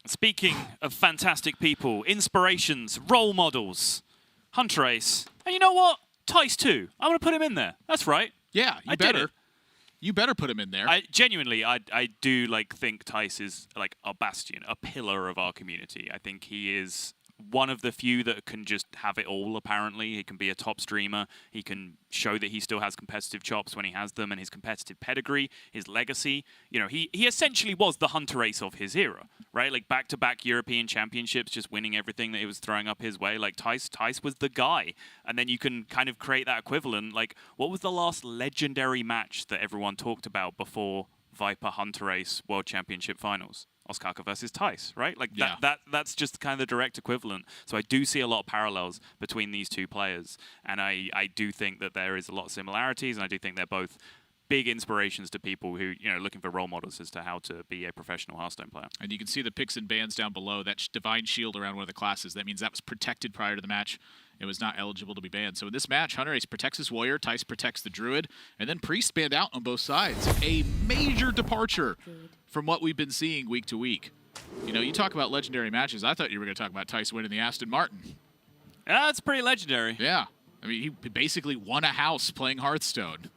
Speaking of fantastic people, inspirations, role models, hunterace, and you know what? Thijs too. I'm going to put him in there. That's right. Yeah, you better. You better put him in there. I do think Thijs is like a bastion, a pillar of our community. I think he is one of the few that can just have it all, apparently. He can be a top streamer. He can show that he still has competitive chops when he has them, and his competitive pedigree, his legacy. You know, he essentially was the hunterace of his era, right? Like back-to-back European championships, just winning everything that he was throwing up his way. Like Thijs was the guy. And then you can kind of create that equivalent. Like, what was the last legendary match that everyone talked about before Viper hunterace World Championship Finals? Osaka versus Thijs, right? Like that's just kind of the direct equivalent. So I do see a lot of parallels between these two players, and I do think that there is a lot of similarities, and I do think they're both big inspirations to people who, you know, looking for role models as to how to be a professional Hearthstone player. And you can see the picks and bans down below. That divine shield around one of the classes. That means that was protected prior to the match. It was not eligible to be banned. So in this match, hunterace protects his warrior, Thijs protects the druid, and then priest banned out on both sides. A major departure from what we've been seeing week to week. You know, you talk about legendary matches. I thought you were going to talk about Thijs winning the Aston Martin. That's pretty legendary. Yeah. I mean, he basically won a house playing Hearthstone.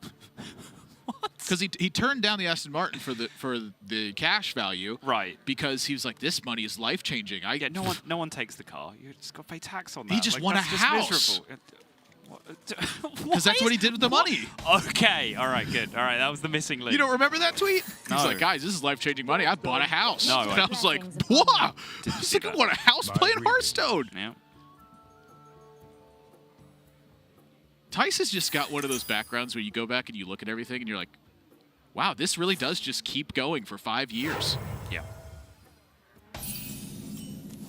Because he turned down the Aston Martin for the cash value, right? Because he was like, "This money is life changing." Yeah, no one takes the car. You just got to pay tax on that. He just won a house. Because that's what he did with the money. Okay, all right, good. All right, that was the missing link. You don't remember that tweet? No. He's like, "Guys, this is life changing money. I bought a house." No, and I was like, "Wow!" I was like, "I bought a house playing Hearthstone." Yeah. Thijs has just got one of those backgrounds where you go back and you look at everything and you're like, wow, this really does just keep going for 5 years. Yeah.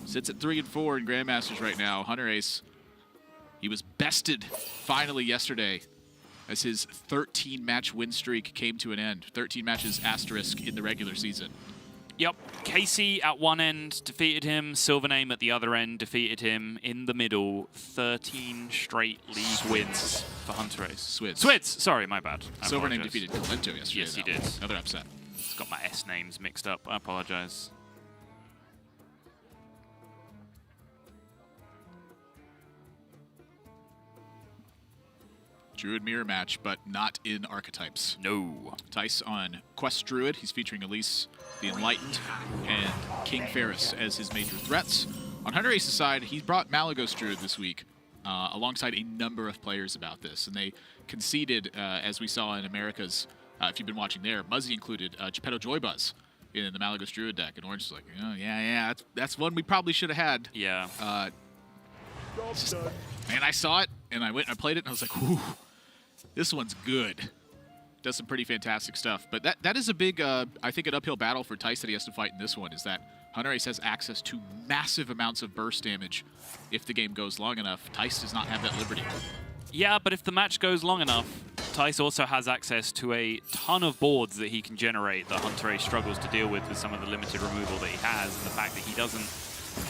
Sits at 3-4 in Grandmasters right now. hunterace, he was bested finally yesterday as his 13-match win streak came to an end. 13 matches asterisk in the regular season. Yep. Casey at one end defeated him. Silvername at the other end defeated him. In the middle, 13 straight league wins for hunterace. Swids. Sorry, my bad. Silvername defeated Kalento yesterday. Yes, he did. Another upset. Got my S names mixed up. I apologize. Druid mirror match, but not in archetypes. No. Thijs on Quest Druid. He's featuring Elise the Enlightened and King Ferris as his major threats. On hunterace's side, he brought Malagos Druid this week alongside a number of players about this. And they conceded, as we saw in America's, if you've been watching there, Muzzy included Geppetto Joybuzz in the Malagos Druid deck. And Orange is like, oh, yeah, that's one we probably should have had. Yeah. Man, I saw it, and I went and I played it, and I was like, whew. This one's good. Does some pretty fantastic stuff. But that is a big, I think, an uphill battle for Thijs that he has to fight in this one, is that hunterace has access to massive amounts of burst damage if the game goes long enough. Thijs does not have that liberty. Yeah, but if the match goes long enough, Thijs also has access to a ton of boards that he can generate that hunterace struggles to deal with some of the limited removal that he has, and the fact that he doesn't,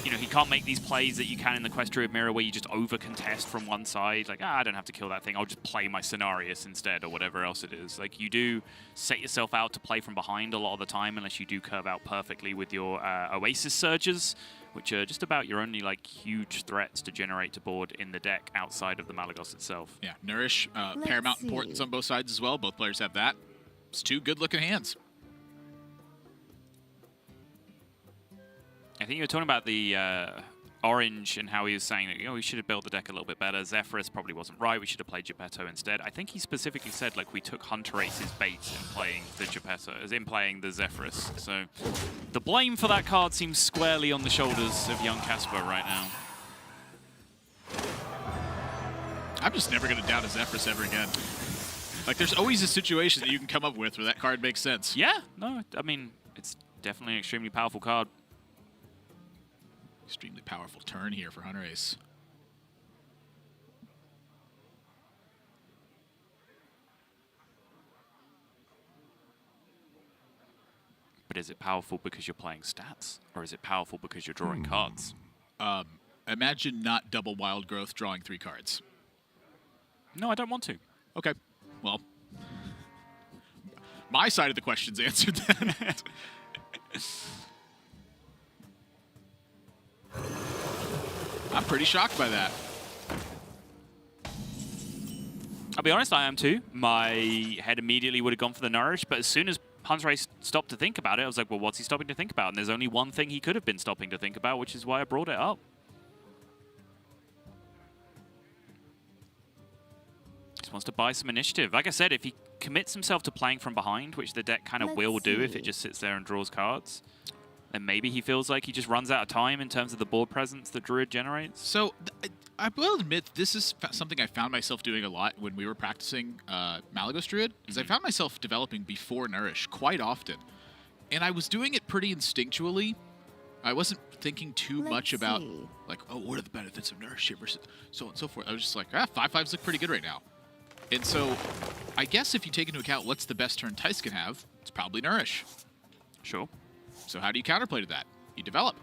you know, he can't make these plays that you can in the Quest Druid Mirror where you just over-contest from one side. Like, I don't have to kill that thing. I'll just play my Scenarius instead or whatever else it is. Like, you do set yourself out to play from behind a lot of the time unless you do curve out perfectly with your Oasis Surges, which are just about your only, like, huge threats to generate to board in the deck outside of the Malagos itself. Yeah, Nourish, paramount importance on both sides as well. Both players have that. It's two good-looking hands. I think you were talking about the Orange and how he was saying that, you know, we should have built the deck a little bit better. Zephyrus probably wasn't right. We should have played Geppetto instead. I think he specifically said, like, we took hunterace's bait in playing the Geppetto, as in playing the Zephyrus. So the blame for that card seems squarely on the shoulders of young Casper right now. I'm just never going to doubt a Zephyrus ever again. Like, there's always a situation that you can come up with where that card makes sense. Yeah, no, I mean, it's definitely an extremely powerful card. Extremely powerful turn here for hunterace. But is it powerful because you're playing stats, or is it powerful because you're drawing cards? Imagine not double wild growth drawing 3 cards. No, I don't want to. Okay, well, my side of the question's answered then. I'm pretty shocked by that. I'll be honest, I am too. My head immediately would have gone for the Nourish, but as soon as hunterace stopped to think about it, I was like, well, what's he stopping to think about? And there's only one thing he could have been stopping to think about, which is why I brought it up. Just wants to buy some initiative. Like I said, if he commits himself to playing from behind, which the deck kind of will do if it just sits there and draws cards, then maybe he feels like he just runs out of time in terms of the board presence that Druid generates. So I will admit this is something I found myself doing a lot when we were practicing Malygos Druid, because I found myself developing before Nourish quite often. And I was doing it pretty instinctually. I wasn't thinking too much about, like, oh, what are the benefits of Nourish here versus so on and so forth. I was just like, 5/5s look pretty good right now. And so I guess if you take into account what's the best turn Thijs can have, it's probably Nourish. Sure. So how do you counterplay to that? You develop.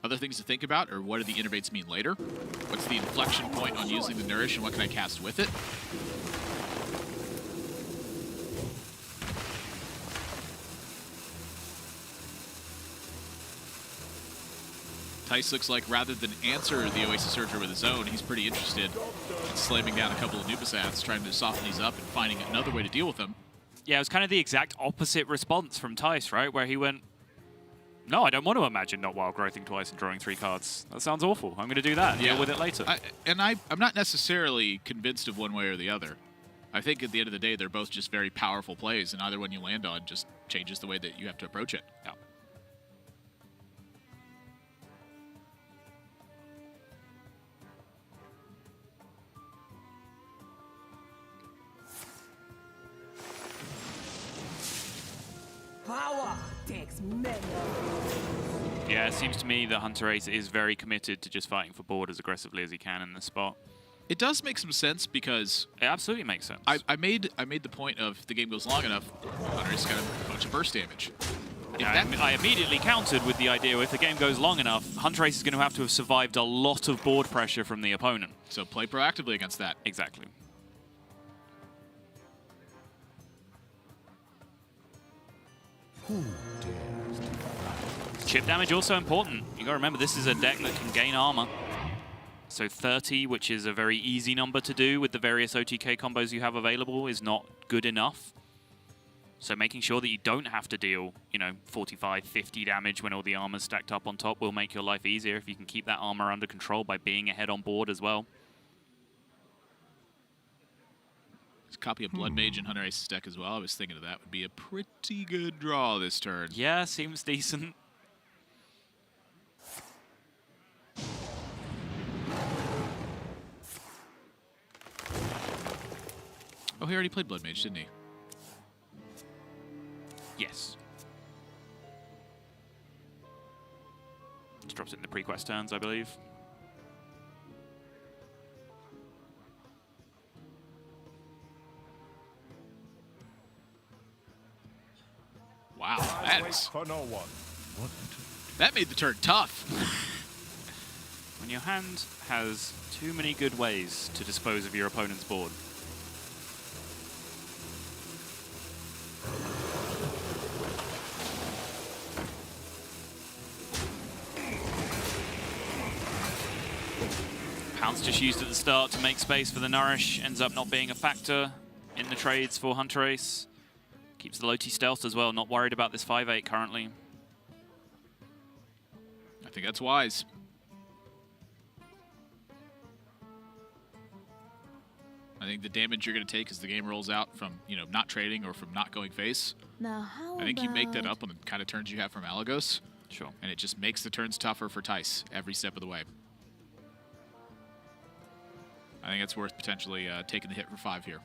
Other things to think about are what do the innervates mean later? What's the inflection point on using the Nourish and what can I cast with it? Thijs looks like rather than answer the Oasis Surger with his own, he's pretty interested in slamming down a couple of Nubasaths, trying to soften these up and finding another way to deal with them. Yeah, it was kind of the exact opposite response from Thijs, right? Where he went, no, I don't want to imagine not wild growthing twice and drawing 3 cards. That sounds awful. I'm going to do that and deal with it later. I'm not necessarily convinced of one way or the other. I think at the end of the day, they're both just very powerful plays, and either one you land on just changes the way that you have to approach it. Yeah. Power takes many. Yeah, it seems to me that hunterace is very committed to just fighting for board as aggressively as he can in this spot. It does make some sense because It absolutely makes sense. I made the point of if the game goes long enough, hunterace got a bunch of burst damage. Yeah, I immediately countered with the idea if the game goes long enough, hunterace is going to have survived a lot of board pressure from the opponent. So play proactively against that. Exactly. Chip damage also important. You got to remember this is a deck that can gain armor. So 30, which is a very easy number to do with the various OTK combos you have available, is not good enough. So making sure that you don't have to deal, 45, 50 damage when all the armor's stacked up on top will make your life easier if you can keep that armor under control by being ahead on board as well. There's a copy of Blood Mage in hunterace's deck as well. I was thinking of that would be a pretty good draw this turn. Yeah, seems decent. Oh, he already played Blood Mage, didn't he? Yes. Just drops it in the pre-quest turns, I believe. Wow, that made the turn tough. When your hand has too many good ways to dispose of your opponent's board. Pounce just used at the start to make space for the Nourish, ends up not being a factor in the trades for hunterace. Keeps the Loti stealth as well, not worried about this 5/8 currently. I think that's wise. I think the damage you're going to take as the game rolls out from, not trading or from not going face. Now how I think you make that up on the kind of turns you have from Malygos. Sure. And it just makes the turns tougher for Thijs every step of the way. I think it's worth potentially taking the hit for 5 here.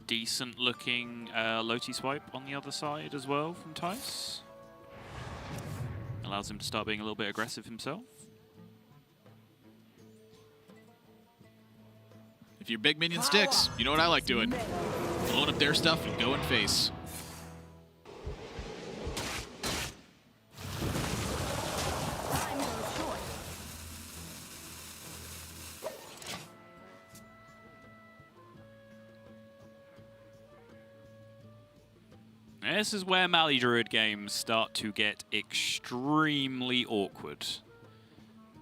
Decent looking Loti swipe on the other side as well from Thijs. Allows him to start being a little bit aggressive himself. If your big minion sticks, you know what I like doing. Blowing up their stuff and going face. And this is where Mali Druid games start to get extremely awkward.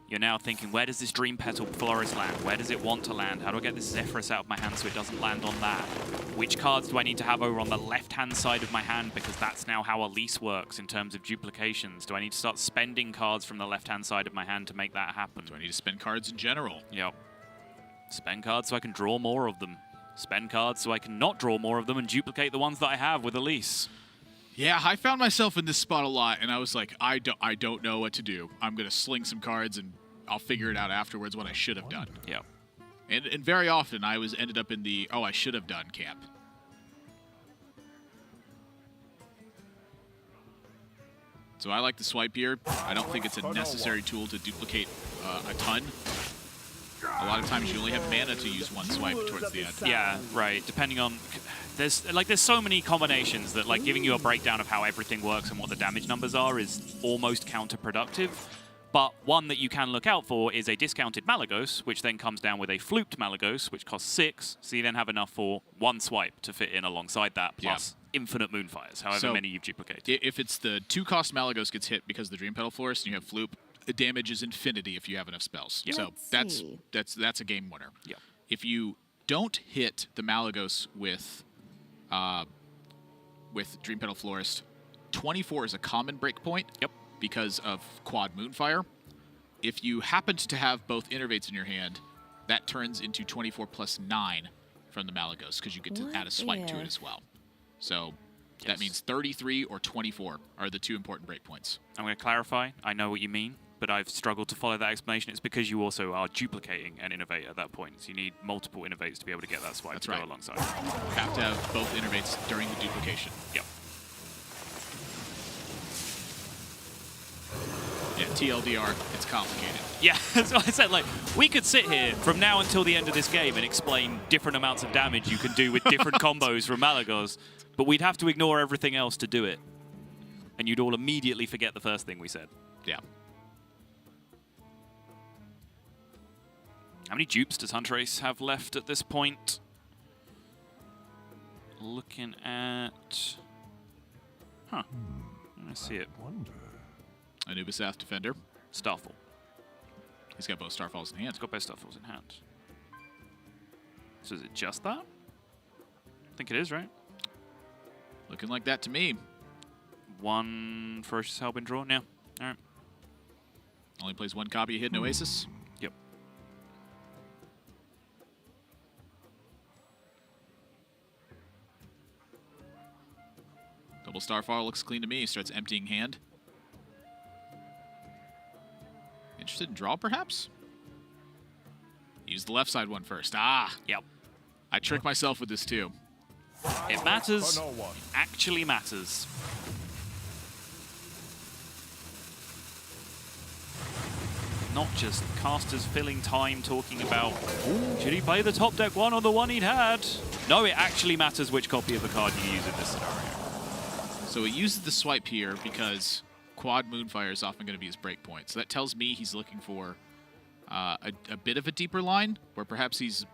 You're now thinking, where does this Dream Petal Florist land? Where does it want to land? How do I get this Zephyrus out of my hand so it doesn't land on that? Which cards do I need to have over on the left-hand side of my hand? Because that's now how Elise works in terms of duplications. Do I need to start spending cards from the left-hand side of my hand to make that happen? Do I need to spend cards in general? Yep. Spend cards so I can draw more of them. Spend cards so I can not draw more of them and duplicate the ones that I have with Elise. Yeah, I found myself in this spot a lot, and I was like, I don't know what to do. I'm going to sling some cards, and I'll figure it out afterwards what I should have done. Yeah. And very often, I ended up in the, oh, I should have done camp. So I like the swipe here. I don't think it's a necessary tool to duplicate a ton. A lot of times you only have mana to use one swipe towards the end. Yeah, right. Depending on... There's so many combinations that like giving you a breakdown of how everything works and what the damage numbers are is almost counterproductive. But one that you can look out for is a discounted Malagos, which then comes down with a fluked Malagos, which costs 6, so you then have enough for one swipe to fit in alongside that, plus infinite Moonfires, however many you've duplicated. If it's the 2-cost Malagos gets hit because of the Dream Petal Florist and you have Floop, the damage is infinity if you have enough spells. Yep. So that's a game winner. Yep. If you don't hit the Malagos with Dream Petal Florist, 24 is a common breakpoint. Yep. Because of quad Moonfire. If you happen to have both Innervates in your hand, that turns into 24 plus 9 from the Malagos, because you get to add a swipe to it as well. So that means 33 or 24 are the 2 important breakpoints. I'm going to clarify. I know what you mean, but I've struggled to follow that explanation. It's because you also are duplicating an Innervate at that point. So you need multiple Innervates to be able to get that swipe go alongside. You have to have both Innervates during the duplication. Yep. Yeah, TLDR, it's complicated. Yeah, that's what I said. Like, we could sit here from now until the end of this game and explain different amounts of damage you can do with different combos from Malagos, but we'd have to ignore everything else to do it. And you'd all immediately forget the first thing we said. Yeah. How many dupes does hunterace have left at this point? Looking at... Huh. I see it. Anubis Ath Defender. Starfall. He's got both Starfalls in hand. He's got both Starfalls in hand. So is it just that? I think it is, right? Looking like that to me. 1 Ferocious Hellbent draw? Yeah. All right. Only plays 1 copy of Hidden Oasis. Yep. Double Starfall looks clean to me. Starts emptying hand. Interested in draw, perhaps? Use the left side one first. Ah! Yep. I tricked myself with this, too. It matters. It actually matters. Not just casters filling time talking about, should he play the top deck one or the one he'd had? No, it actually matters which copy of the card you use in this scenario. So he uses the swipe here because quad Moonfire is often going to be his breakpoint. So that tells me he's looking for a bit of a deeper line, where perhaps he's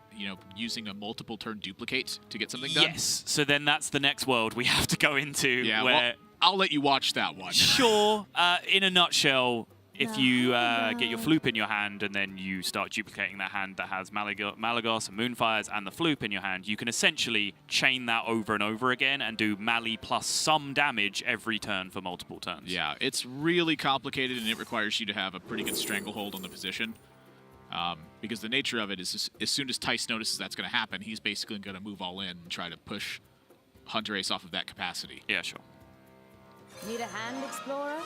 using a multiple turn duplicate to get something done. Yes, so then that's the next world we have to go into. Yeah, where well, I'll let you watch that one. Sure. In a nutshell, if you get your Floop in your hand and then you start duplicating that hand that has Malagos and Moonfires and the Floop in your hand, you can essentially chain that over and over again and do Mali plus some damage every turn for multiple turns. Yeah, it's really complicated, and it requires you to have a pretty good stranglehold on the position. Because the nature of it is, as soon as Thijs notices that's going to happen, he's basically going to move all in and try to push hunterace off of that capacity. Yeah, sure. Need a hand, Explorer?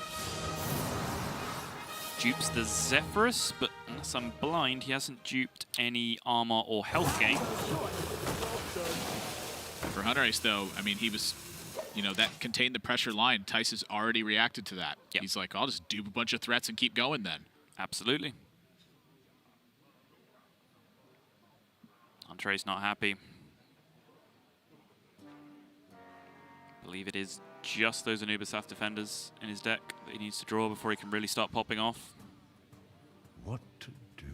Dupes the Zephyrus, but unless I'm blind, he hasn't duped any armor or health gain. For hunterace, though, I mean, he was, that contained the pressure line. Thijs has already reacted to that. Yep. He's like, I'll just dupe a bunch of threats and keep going then. Absolutely. hunterace not happy. I believe it is just those Anubis Ath Defenders in his deck that he needs to draw before he can really start popping off. What to do?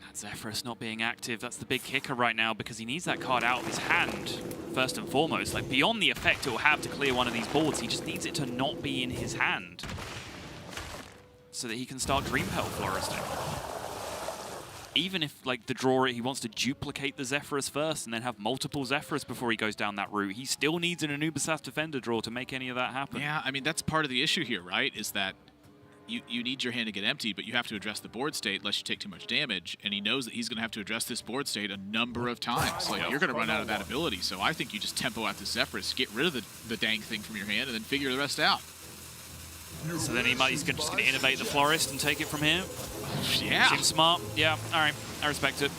That Zephyrus not being active, that's the big kicker right now, because he needs that card out of his hand first and foremost. Like, beyond the effect it will have to clear one of these boards, he just needs it to not be in his hand so that he can start Dream Pearl floresting. Even if, like, the draw, he wants to duplicate the Zephyrus first and then have multiple Zephyrus before he goes down that route, he still needs an Anubisath Defender draw to make any of that happen. Yeah, I mean, that's part of the issue here, right? Is that you need your hand to get empty, but you have to address the board state lest you take too much damage, and he knows that he's going to have to address this board state a number of times. Like, you're going to run out of that ability, so I think you just tempo out the Zephyrus, get rid of the dang thing from your hand, and then figure the rest out. So then he's just going to innovate the Florist and take it from here. Yeah. Seems smart. Yeah, all right. I respect it.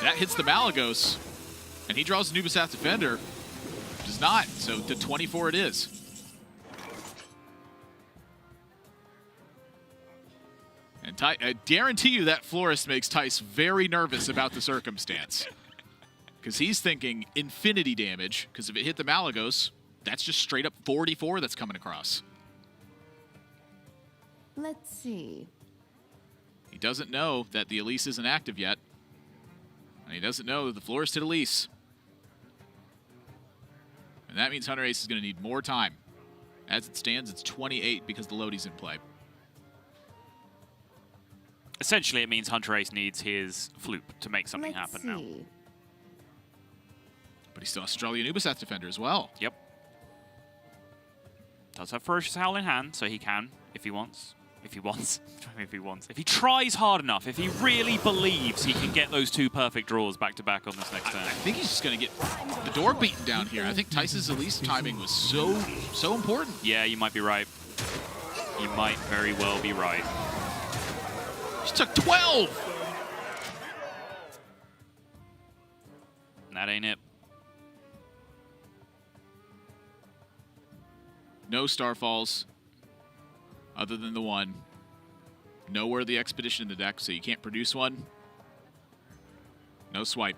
That hits the Malagos, and he draws a Anubisath Defender. Does not, so to 24 it is. And I guarantee you that Florist makes Thijs very nervous about the circumstance. Because he's thinking infinity damage, because if it hit the Malagos, that's just straight up 44 that's coming across. Let's see. He doesn't know that the Elise isn't active yet. And he doesn't know that the Florist hit Elise. And that means hunterace is going to need more time. As it stands, it's 28 because the Lodi's in play. Essentially, it means hunterace needs his Floop to make something happen now. But he still has Australian Anubisath Defender as well. Yep. Does have Ferocious Howl in hand, so he can, if he wants. If he wants. If he tries hard enough, if he really believes he can get those two perfect draws back-to-back on this next turn. I think he's just going to get the door beaten down here. I think Thijs' Elise timing was so important. Yeah, you might be right. You might very well be right. He took 12! And that ain't it. No Starfalls, other than the one. No Worthy Expedition in the deck, so you can't produce one. No swipe.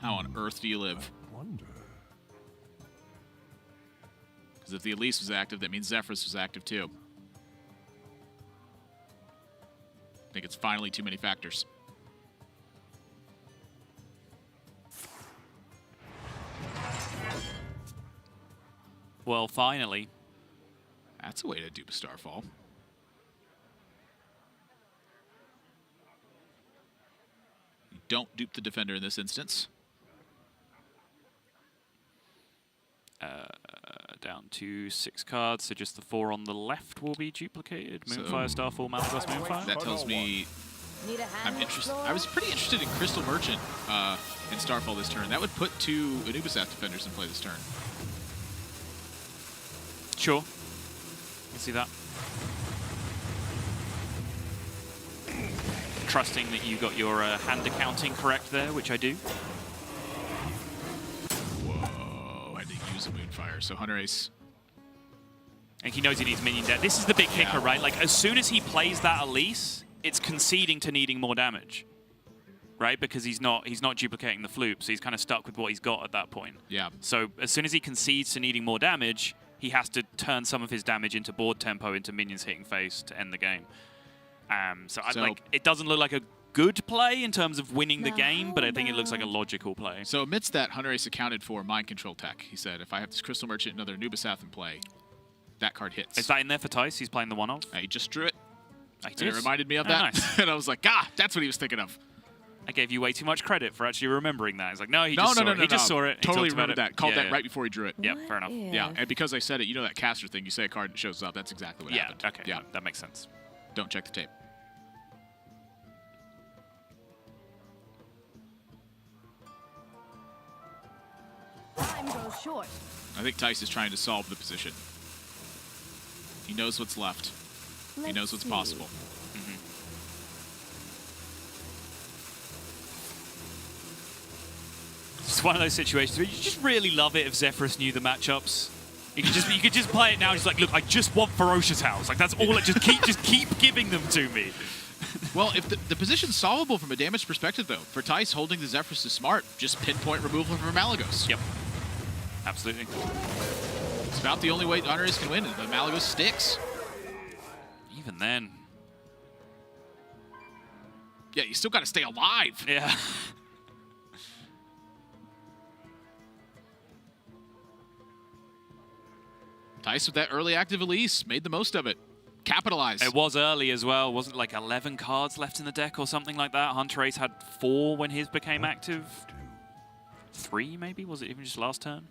How on earth do you live? Wonder. Because if the Elise was active, that means Zephyrus was active too. I think it's finally too many factors. Well, finally. That's a way to dupe a Starfall. You don't dupe the Defender in this instance. Down to 6 cards, so just the 4 on the left will be duplicated. Moonfire, Starfall, Malagos, Moonfire. That tells me I'm interested. I was pretty interested in Crystal Merchant in Starfall this turn. That would put 2 Anubisath Defenders in play this turn. Sure. I can see that. Trusting that you got your hand accounting correct there, which I do. Whoa, I had to use a Moonfire. So hunterace. And he knows he needs minion deck. This is the big kicker, right? Like, as soon as he plays that Elise, it's conceding to needing more damage, right? Because he's not duplicating the Floop, so he's kind of stuck with what he's got at that point. Yeah. So as soon as he concedes to needing more damage, he has to turn some of his damage into board tempo, into minions hitting face to end the game. Like, it doesn't look like a good play in terms of winning the game, but I think it looks like a logical play. So amidst that, hunterace accounted for mind control tech. He said, if I have this Crystal Merchant and another Anubisath in play, that card hits. Is that in there for Thijs? He's playing the one-off? He just drew it. And it reminded me of that. Nice. And I was like, that's what he was thinking of. I gave you way too much credit for actually remembering that. He's like, no, he just saw it. He just saw it. Totally remembered remembered that. Called that right before he drew it. Yeah, fair enough. Yeah, and because I said it, you know that caster thing, you say a card and it shows up. That's exactly what happened. Okay. Yeah, that makes sense. Don't check the tape. Time goes short. I think Thijs is trying to solve the position. He knows what's left. He knows what's possible. It's one of those situations where you just really love it if Zephyrus knew the matchups. You could just play it now. Just like, look, I just want Ferocious House. Like, that's all. Just keep giving them to me. Well, if the position's solvable from a damage perspective, though, for Thijs, holding the Zephyrus is smart. Just pinpoint removal from Malagos. Yep. Absolutely. It's about the only way hunterace can win. The Malagos sticks. Even then. Yeah, you still got to stay alive. Yeah. Thijs with that early active Elise, made the most of it. Capitalized. It was early as well. Wasn't like 11 cards left in the deck or something like that? hunterace had 4 when his became active. 3 maybe? Was it even just last turn?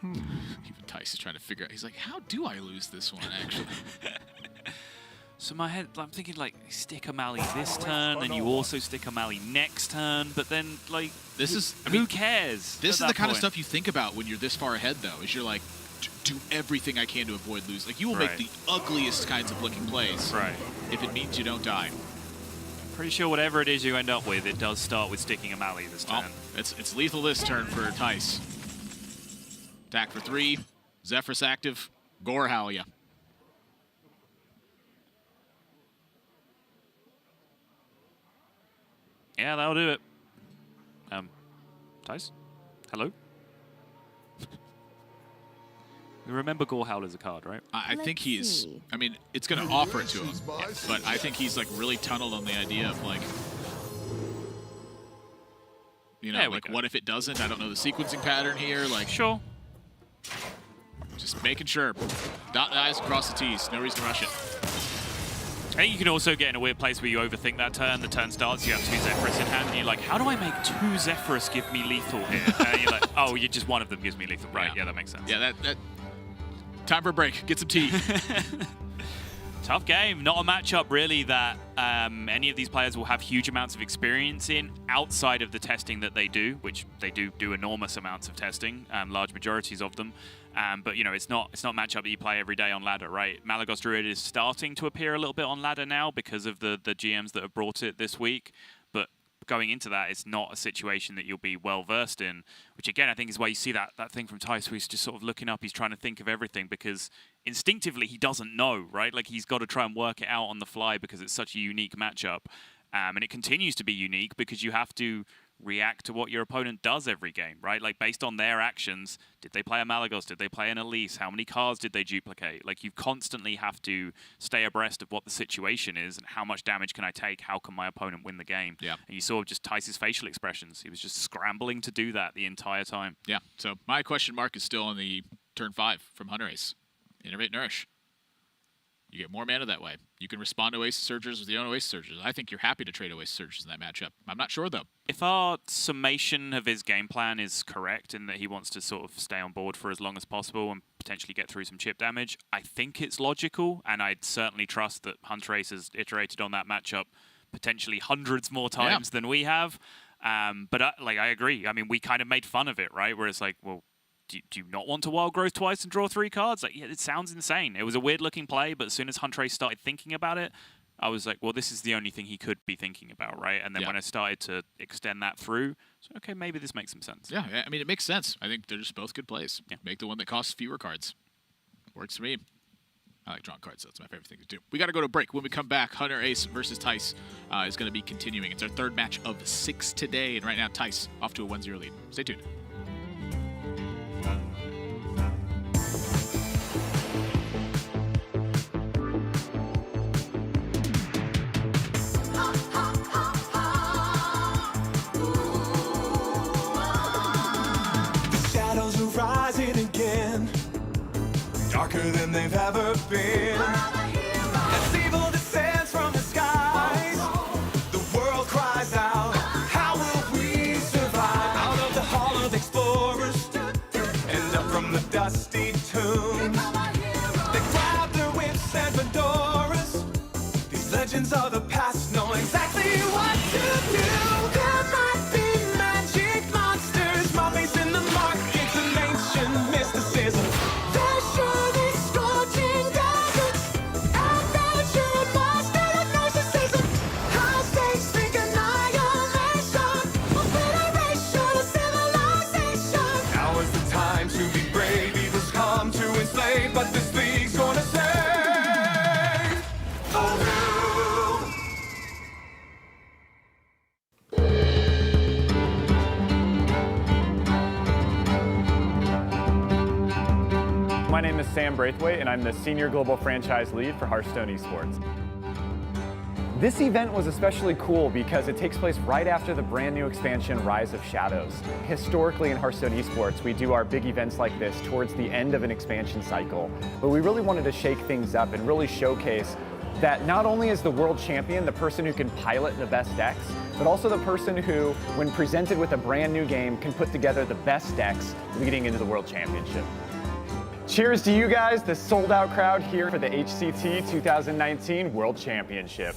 Even Thijs is trying to figure out. He's like, how do I lose this one, actually? So in my head, I'm thinking like stick a Mally this turn, and you also stick a Mally next turn, but then like This is, I who mean, cares? This is at the that kind of point? stuff you think about when you're this far ahead, though, is you're like, do everything I can to avoid losing. Like, you will make Right. the ugliest kinds of looking plays Right. if it means you don't die. Pretty sure whatever it is you end up with, it does start with sticking a Mally this turn. Oh, it's lethal this turn for Thijs. Attack for 3. Zephyrus active. Gorehowl ya. Yeah, that'll do it. Thijs? Hello? You remember Gorehowl as a card, right? I think Let's he's, see. I mean, it's going to offer it to him, but I think he's like really tunneled on the idea of like, you know, There we like go. what if it doesn't? I don't know the sequencing pattern here. Like, Sure. just making sure. Dot the I's, cross the T's. No reason to rush it. I think you can also get in a weird place where you overthink that turn. The turn starts, you have 2 Zephyrus in hand, and you're like, how do I make 2 Zephyrus give me lethal here? And you're like, oh, you just one of them gives me lethal. Right, yeah, that makes sense. Yeah, that time for a break. Get some tea. Tough game. Not a matchup, really, that any of these players will have huge amounts of experience in outside of the testing that they do, which they do enormous amounts of testing, large majorities of them. But, you know, it's not a matchup that you play every day on ladder, right? Malagos Druid is starting to appear a little bit on ladder now because of the GMs that have brought it this week. But going into that, it's not a situation that you'll be well-versed in, which, again, I think is why you see that thing from Thijs where he's just sort of looking up. He's trying to think of everything because instinctively he doesn't know, right? Like, he's got to try and work it out on the fly because it's such a unique matchup. And it continues to be unique because you have to react to what your opponent does every game, right? Like, based on their actions, did they play a Malagos? Did they play an Elise? How many cards did they duplicate? Like, you constantly have to stay abreast of what the situation is and how much damage can I take? How can my opponent win the game? Yeah. And you saw just Thijs' facial expressions. He was just scrambling to do that the entire time. Yeah, so my question mark is still on the turn 5 from hunterace. Innervate Nourish. You get more mana that way. You can respond to Oasis Surgers with your own Oasis Surgers. I think you're happy to trade Oasis Surgers in that matchup. I'm not sure, though. If our summation of his game plan is correct in that he wants to sort of stay on board for as long as possible and potentially get through some chip damage, I think it's logical, and I'd certainly trust that hunterace has iterated on that matchup potentially hundreds more times than we have. But I agree. I mean, we kind of made fun of it, right? Where it's like, well, do you not want to wild growth twice and draw 3 cards? Like, yeah, it sounds insane. It was a weird looking play, but as soon as hunterace started thinking about it, I was like, well, this is the only thing he could be thinking about, right? And then when I started to extend that through, so okay, maybe this makes some sense. Yeah, I mean, it makes sense. I think they're just both good plays. Yeah. Make the one that costs fewer cards. Works for me. I like drawing cards, so that's my favorite thing to do. We got to go to break. When we come back, hunterace versus Thijs is going to be continuing. It's our 3rd match of 6 today, and right now, Thijs off to a 1-0 lead. Stay tuned. Shadows are rising again, darker than they've ever been. As evil descends from the skies, the world cries out, how will we survive? Out of the hall of explorers, and up from the dusty tombs, they grab their whips and fedoras. These legends of the past know exactly what to do. There might be magic monsters, mummies in the markets, and ancient mysticism. They're surely scorching deserts, My name is Sam Braithwaite, and I'm the Senior Global Franchise Lead for Hearthstone Esports. This event was especially cool because it takes place right after the brand new expansion, Rise of Shadows. Historically in Hearthstone Esports, we do our big events like this towards the end of an expansion cycle. But we really wanted to shake things up and really showcase that not only is the world champion the person who can pilot the best decks, but also the person who, when presented with a brand new game, can put together the best decks leading into the World Championship. Cheers to you guys, the sold-out crowd here for the HCT 2019 World Championship.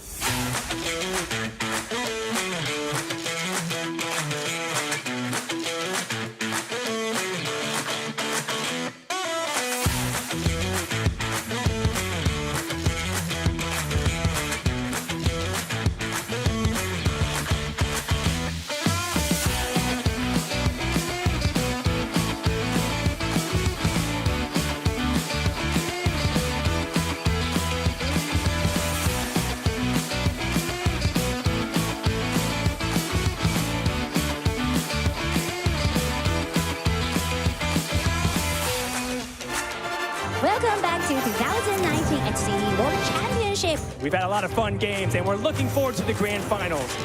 Welcome back to 2019 HCT World Championship. We've had a lot of fun games, and we're looking forward to the grand finals.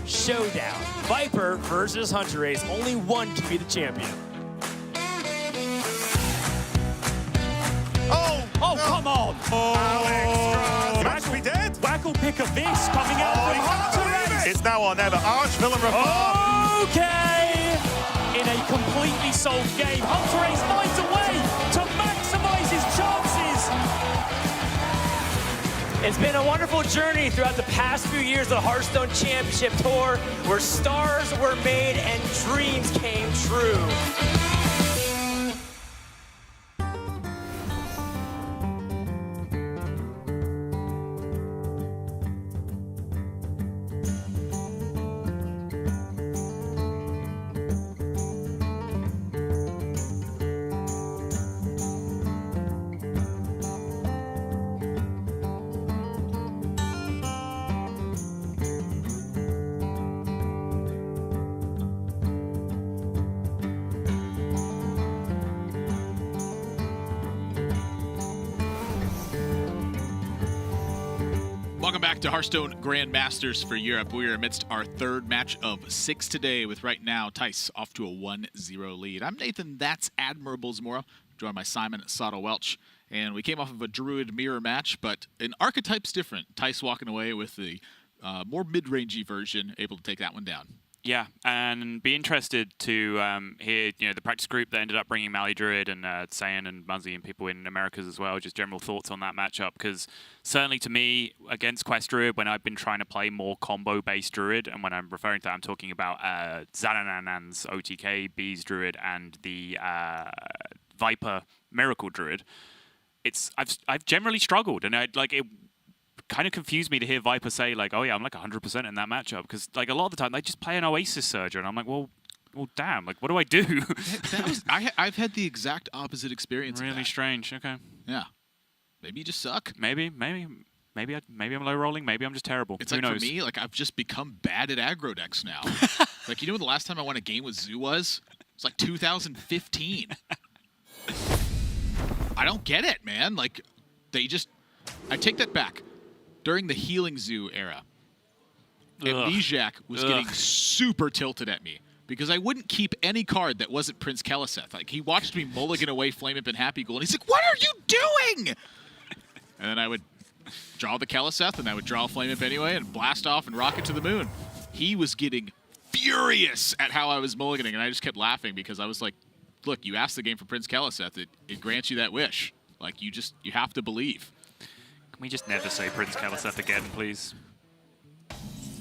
Showdown. Viper versus hunterace. Only one can be the champion. Oh, come on! Match be dead. Wacko pick of this coming out from hunterace. It's now or never. Arch villain reform. Okay! In a completely solved game, hunterace finds a way to maximize his chances. It's been a wonderful journey throughout the past few years of the Hearthstone Championship Tour, where stars were made and dreams came true. Welcome back to Hearthstone Grandmasters for Europe. We are amidst our third match of 6 today, with right now Thijs off to a 1-0 lead. I'm Nathan, that's Admirable Zamora, joined by Simon Sotto Welch. And we came off of a Druid mirror match, but an archetype's different. Thijs walking away with the more mid-rangey version, able to take that one down. Yeah, and be interested to hear the practice group that ended up bringing Mally Druid and Sayan and Muzzy and people in Americas as well. Just general thoughts on that matchup, because certainly to me against Quest Druid, when I've been trying to play more combo-based Druid, and when I'm referring to that, I'm talking about Zananan's OTK, Bees Druid, and the Viper Miracle Druid. I've generally struggled, and it kind of confused me to hear Viper say, like, oh yeah, I'm like 100% in that matchup, because like a lot of the time they just play an Oasis Surger, and I'm like, well damn, like what do I do? I've had the exact opposite experience. Really strange. Okay. Yeah. Maybe you just suck. Maybe I'm low rolling. Maybe I'm just terrible. It's Who like knows? for me, like I've just become bad at aggro decks now. Like, you know when the last time I won a game with Zoo was? It's like 2015. I don't get it, man. Like, I take that back. During the Healing Zoo era, Amnesiac was getting super tilted at me because I wouldn't keep any card that wasn't Prince Keleseth. Like, he watched me mulligan away Flame Imp and Happy Ghoul, and he's like, what are you doing? And then I would draw the Keleseth, and I would draw Flame Imp anyway and blast off and rocket to the moon. He was getting furious at how I was mulliganing, and I just kept laughing because I was like, look, you asked the game for Prince Keleseth. It grants you that wish. Like, you have to believe. Can we just never say Prince Keleseth again, please?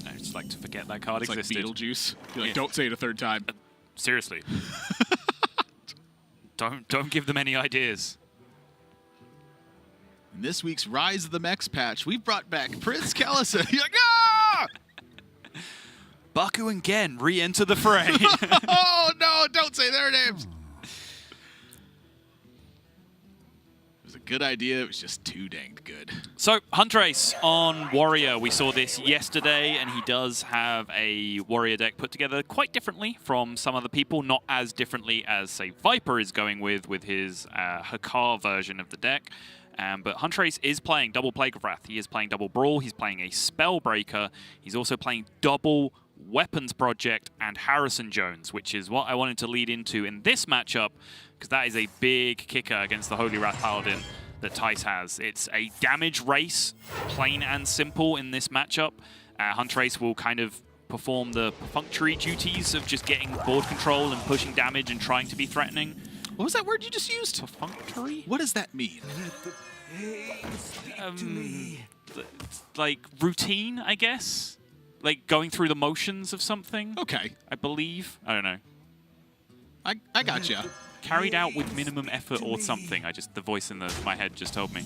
I just like to forget that card existed. Like Beetlejuice. You're like, don't say it a third time. Seriously. Don't give them any ideas. In this week's Rise of the Mechs patch, we've brought back Prince Keleseth. You're like, ah! Baku and Gen re-enter the fray. Oh, no, don't say their names. It was a good idea. It was just too dang good. So, hunterace on Warrior. We saw this yesterday, and he does have a Warrior deck put together quite differently from some other people. Not as differently as, say, Viper is going with his Hakar version of the deck. But hunterace is playing double Plague of Wrath. He is playing double Brawl. He's playing a Spellbreaker. He's also playing double Weapons Project and Harrison Jones, which is what I wanted to lead into in this matchup, because that is a big kicker against the Holy Wrath Paladin that Thijs has. It's a damage race, plain and simple in this matchup. hunterace will kind of perform the perfunctory duties of just getting board control and pushing damage and trying to be threatening. What was that word you just used? Perfunctory? What does that mean? Like routine, I guess? Like going through the motions of something? Okay. I believe. I don't know. I gotcha. Carried out with minimum effort or something. The voice in my head just told me.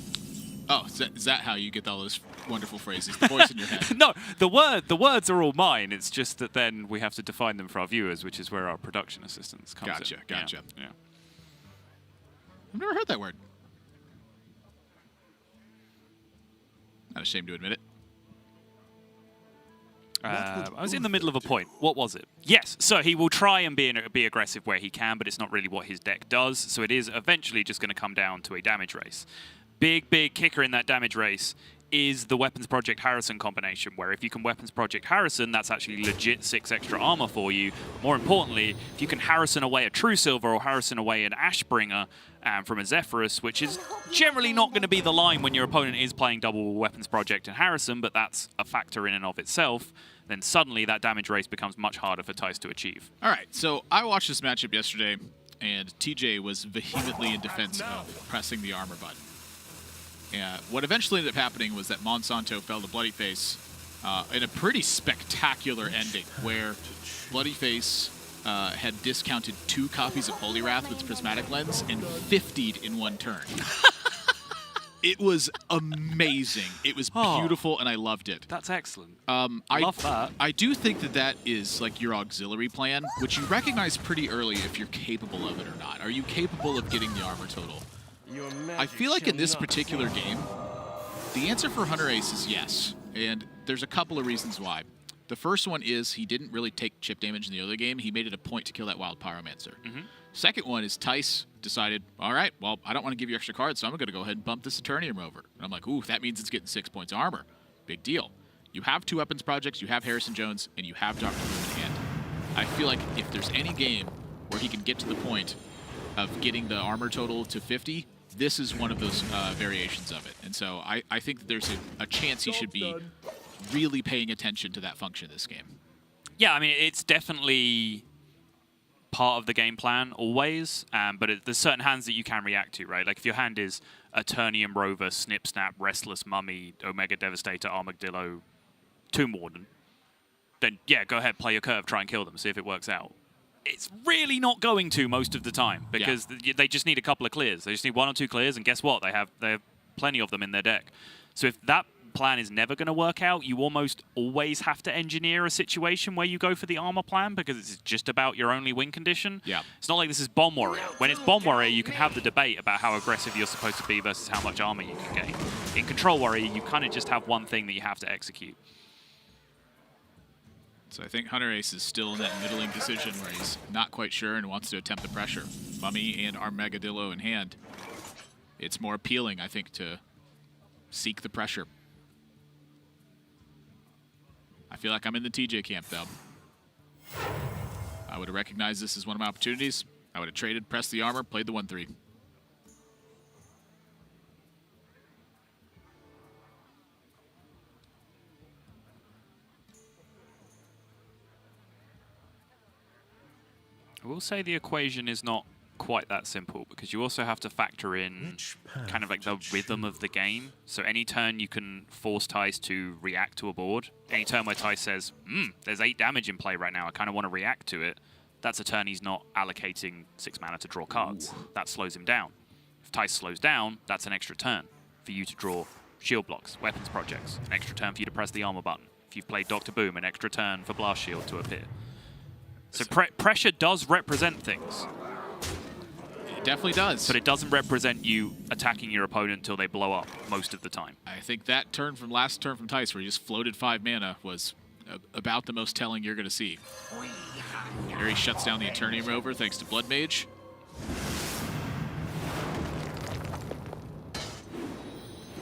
Oh, is that how you get all those wonderful phrases? The voice in your head? No, the words are all mine. It's just that then we have to define them for our viewers, which is where our production assistants come in. Gotcha. Yeah. I've never heard that word. Not ashamed to admit it. I was in the middle of a point. What was it? Yes, so he will try and be aggressive where he can, but it's not really what his deck does, so it is eventually just going to come down to a damage race. Big kicker in that damage race is the Weapons Project Harrison combination, where if you can Weapons Project Harrison, that's actually legit 6 extra armor for you. More importantly, if you can Harrison away a True Silver or Harrison away an Ashbringer from a Zephyrus, which is generally not going to be the line when your opponent is playing double Weapons Project and Harrison, but that's a factor in and of itself, then suddenly that damage race becomes much harder for Thijs to achieve. All right, so I watched this matchup yesterday, and TJ was vehemently in defense of pressing the armor button. What eventually ended up happening was that Monsanto fell to Bloodyface in a pretty spectacular ending, where Bloodyface had discounted 2 copies of Holy Wrath with Prismatic Lens and 50'd in 1 turn. It was amazing. It was beautiful, and I loved it. That's excellent. Love that. I do think that is like your auxiliary plan, which you recognize pretty early if you're capable of it or not. Are you capable of getting the armor total? I feel like in this particular game, the answer for hunterace is yes, and there's a couple of reasons why. The first one is he didn't really take chip damage in the other game. He made it a point to kill that Wild Pyromancer. Second one is Thijs decided, all right, well, I don't want to give you extra cards, so I'm going to go ahead and bump this Eternium over. And I'm like, ooh, that means it's getting 6 points of armor. Big deal. You have 2 weapons projects, you have Harrison Jones, and you have Dr. Boom in hand. I feel like if there's any game where he can get to the point of getting the armor total to 50, this is one of those variations of it. And so I think that there's a chance he should be really paying attention to that function this game. Yeah, I mean, it's definitely part of the game plan always, but there's certain hands that you can react to, right? Like if your hand is Eternium Rover, Snip Snap, Restless Mummy, Omega Devastator, Armadillo, Tomb Warden, then yeah, go ahead, play your curve, try and kill them, see if it works out. It's really not going to most of the time, because they just need a couple of clears. They just need 1 or 2 clears, and guess what? They have plenty of them in their deck. So if that plan is never going to work out, you almost always have to engineer a situation where you go for the armor plan, because it's just about your only win condition. Yeah. It's not like this is Bomb Warrior. When it's Bomb Warrior, you can have the debate about how aggressive you're supposed to be versus how much armor you can gain. In Control Warrior, you kind of just have one thing that you have to execute. So I think hunterace is still in that middling decision where he's not quite sure and wants to attempt the pressure. Mummy and Armadillo in hand. It's more appealing, I think, to seek the pressure. I feel like I'm in the TJ camp, though. I would have recognized this as one of my opportunities. I would have traded, pressed the armor, played the 1-3. I will say the equation is not quite that simple, because you also have to factor in kind of like the rhythm of the game. So any turn you can force Thijs to react to a board. Any turn where Thijs says, there's 8 damage in play right now, I kind of want to react to it. That's a turn he's not allocating 6 mana to draw cards. That slows him down. If Thijs slows down, that's an extra turn for you to draw shield blocks, weapons projects, an extra turn for you to press the armor button. If you've played Dr. Boom, an extra turn for Blast Shield to appear. So pressure does represent things. It definitely does. But it doesn't represent you attacking your opponent until they blow up most of the time. I think that turn from last turn from Thijs, where he just floated 5 mana, was about the most telling you're going to see. Here he shuts down the Eternium Rover thanks to Blood Mage.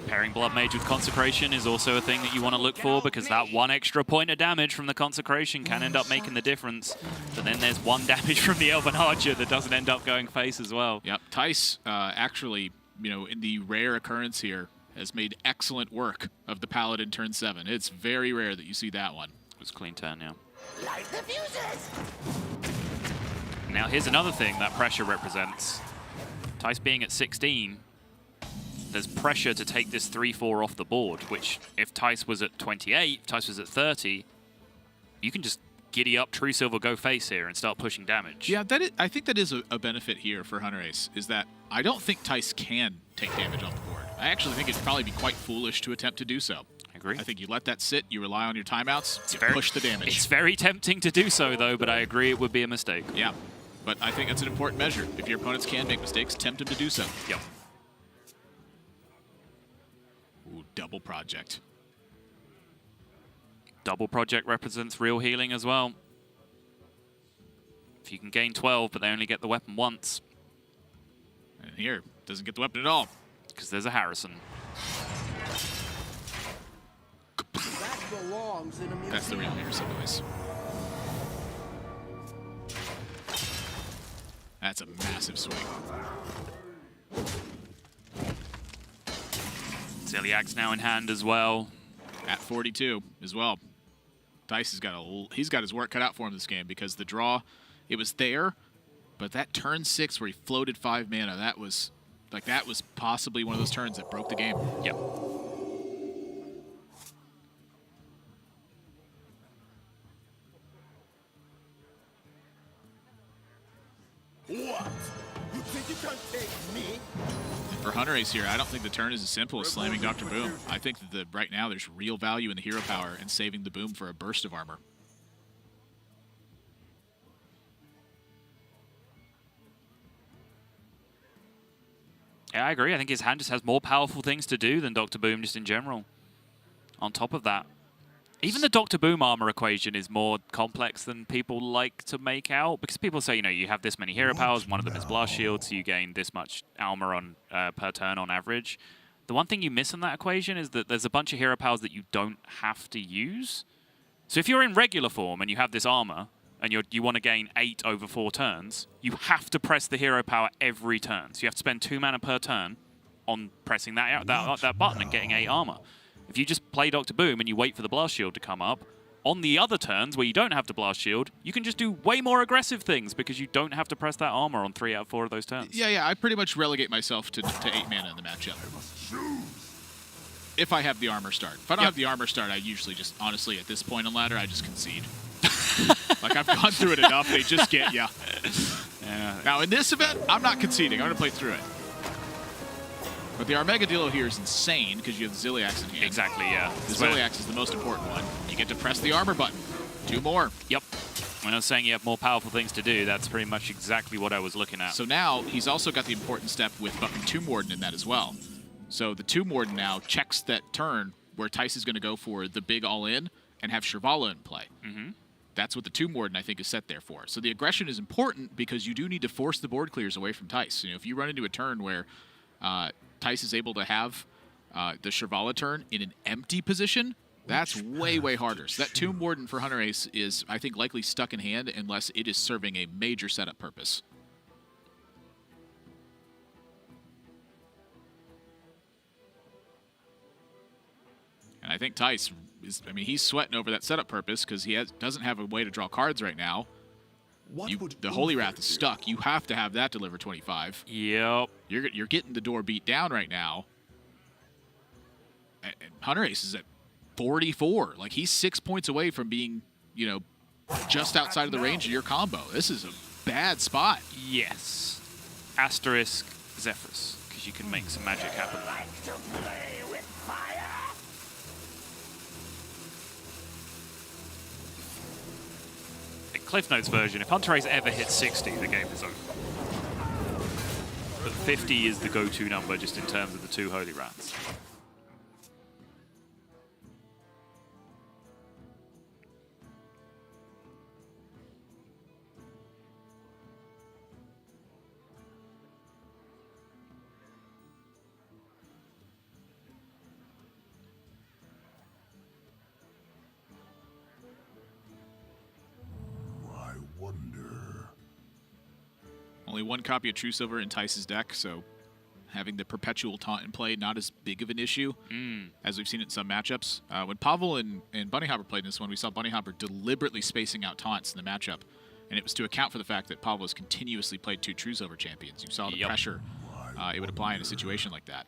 Pairing Blood Mage with Consecration is also a thing that you want to look for, because that 1 extra point of damage from the Consecration can end up making the difference. But then there's 1 damage from the Elven Archer that doesn't end up going face as well. Yep, Thijs actually, in the rare occurrence here, has made excellent work of the Paladin turn 7. It's very rare that you see that one. It was a clean turn, yeah. Now here's another thing that pressure represents. Thijs being at 16, there's pressure to take this 3-4 off the board, which if Thijs was at 28, if Thijs was at 30, you can just giddy up True Silver, go face here and start pushing damage. Yeah, I think that is a benefit here for hunterace, is that I don't think Thijs can take damage off the board. I actually think it'd probably be quite foolish to attempt to do so. I agree. I think you let that sit, you rely on your timeouts, you very, push the damage. It's very tempting to do so, though, but I agree it would be a mistake. Yeah, but I think that's an important measure. If your opponents can make mistakes, tempt them to do so. Yep. Ooh, double project. Double project represents real healing as well. If you can gain 12, but they only get the weapon once. And here, doesn't get the weapon at all. Because there's a Harrison. That's the real Harrison noise. That's a massive swing. Ziliak's now in hand as well. At 42 as well. Thijs has got his work cut out for him this game, because the draw, it was there, but that turn 6 where he floated 5 mana, that was possibly one of those turns that broke the game. Yep. What? You think you can take me? For hunterace here, I don't think the turn is as simple as slamming Dr. Boom. I think that right now there's real value in the hero power and saving the Boom for a burst of armor. Yeah, I agree. I think his hand just has more powerful things to do than Dr. Boom just in general. On top of that, even the Dr. Boom armor equation is more complex than people like to make out, because people say, you have this many hero powers, one of them is blast shield, so you gain this much armor on per turn on average. The one thing you miss in that equation is that there's a bunch of hero powers that you don't have to use. So if you're in regular form and you have this armor, and you want to gain 8 over 4 turns, you have to press the hero power every turn. So you have to spend 2 mana per turn on pressing that button and getting 8 armor. If you just play Dr. Boom and you wait for the blast shield to come up, on the other turns where you don't have to blast shield, you can just do way more aggressive things because you don't have to press that armor on 3 out of 4 of those turns. Yeah, I pretty much relegate myself to 8 mana in the matchup. If I have the armor start. If I don't have the armor start, I usually just, honestly, at this point on ladder, I just concede. Like, I've gone through it enough, they just get ya. Yeah. Now, in this event, I'm not conceding. I'm going to play through it. But the Armageddillo here is insane because you have the Ziliax in hand. Exactly, yeah. The Ziliax is the most important one. You get to press the armor button. 2 more. Yep. When I was saying you have more powerful things to do, that's pretty much exactly what I was looking at. So now, he's also got the important step with buffing Tomb Warden in that as well. So the Tomb Warden now checks that turn where Thijs is going to go for the big all-in and have Shirvallah in play. Mm-hmm. That's what the Tomb Warden, I think, is set there for. So the aggression is important because you do need to force the board clears away from Thijs. If you run into a turn where Thijs is able to have the Shirvallah turn in an empty position, that's way, way harder. So that Tomb Warden for hunterace is, I think, likely stuck in hand unless it is serving a major setup purpose. And I think Thijs is, he's sweating over that setup purpose because he doesn't have a way to draw cards right now. The Holy Wrath is stuck. You have to have that deliver 25. Yep. You're getting the door beat down right now. And hunterace is at 44. Like, he's 6 points away from being, just outside of the range of your combo. This is a bad spot. Yes. Asterisk Zephyrus, because you can make some magic happen. Cliff Notes version, if hunterace ever hits 60, the game is over. 50 is the go-to number just in terms of the 2 Holy Wraths. I wonder. Only 1 copy of True Silver in Thijs' deck, so having the perpetual taunt in play, not as big of an issue as we've seen it in some matchups. When Pavel and Bunnyhopper played this one, we saw Bunnyhopper deliberately spacing out taunts in the matchup, and it was to account for the fact that Pavel has continuously played 2 True Silver champions. You saw the pressure it would apply in a situation like that.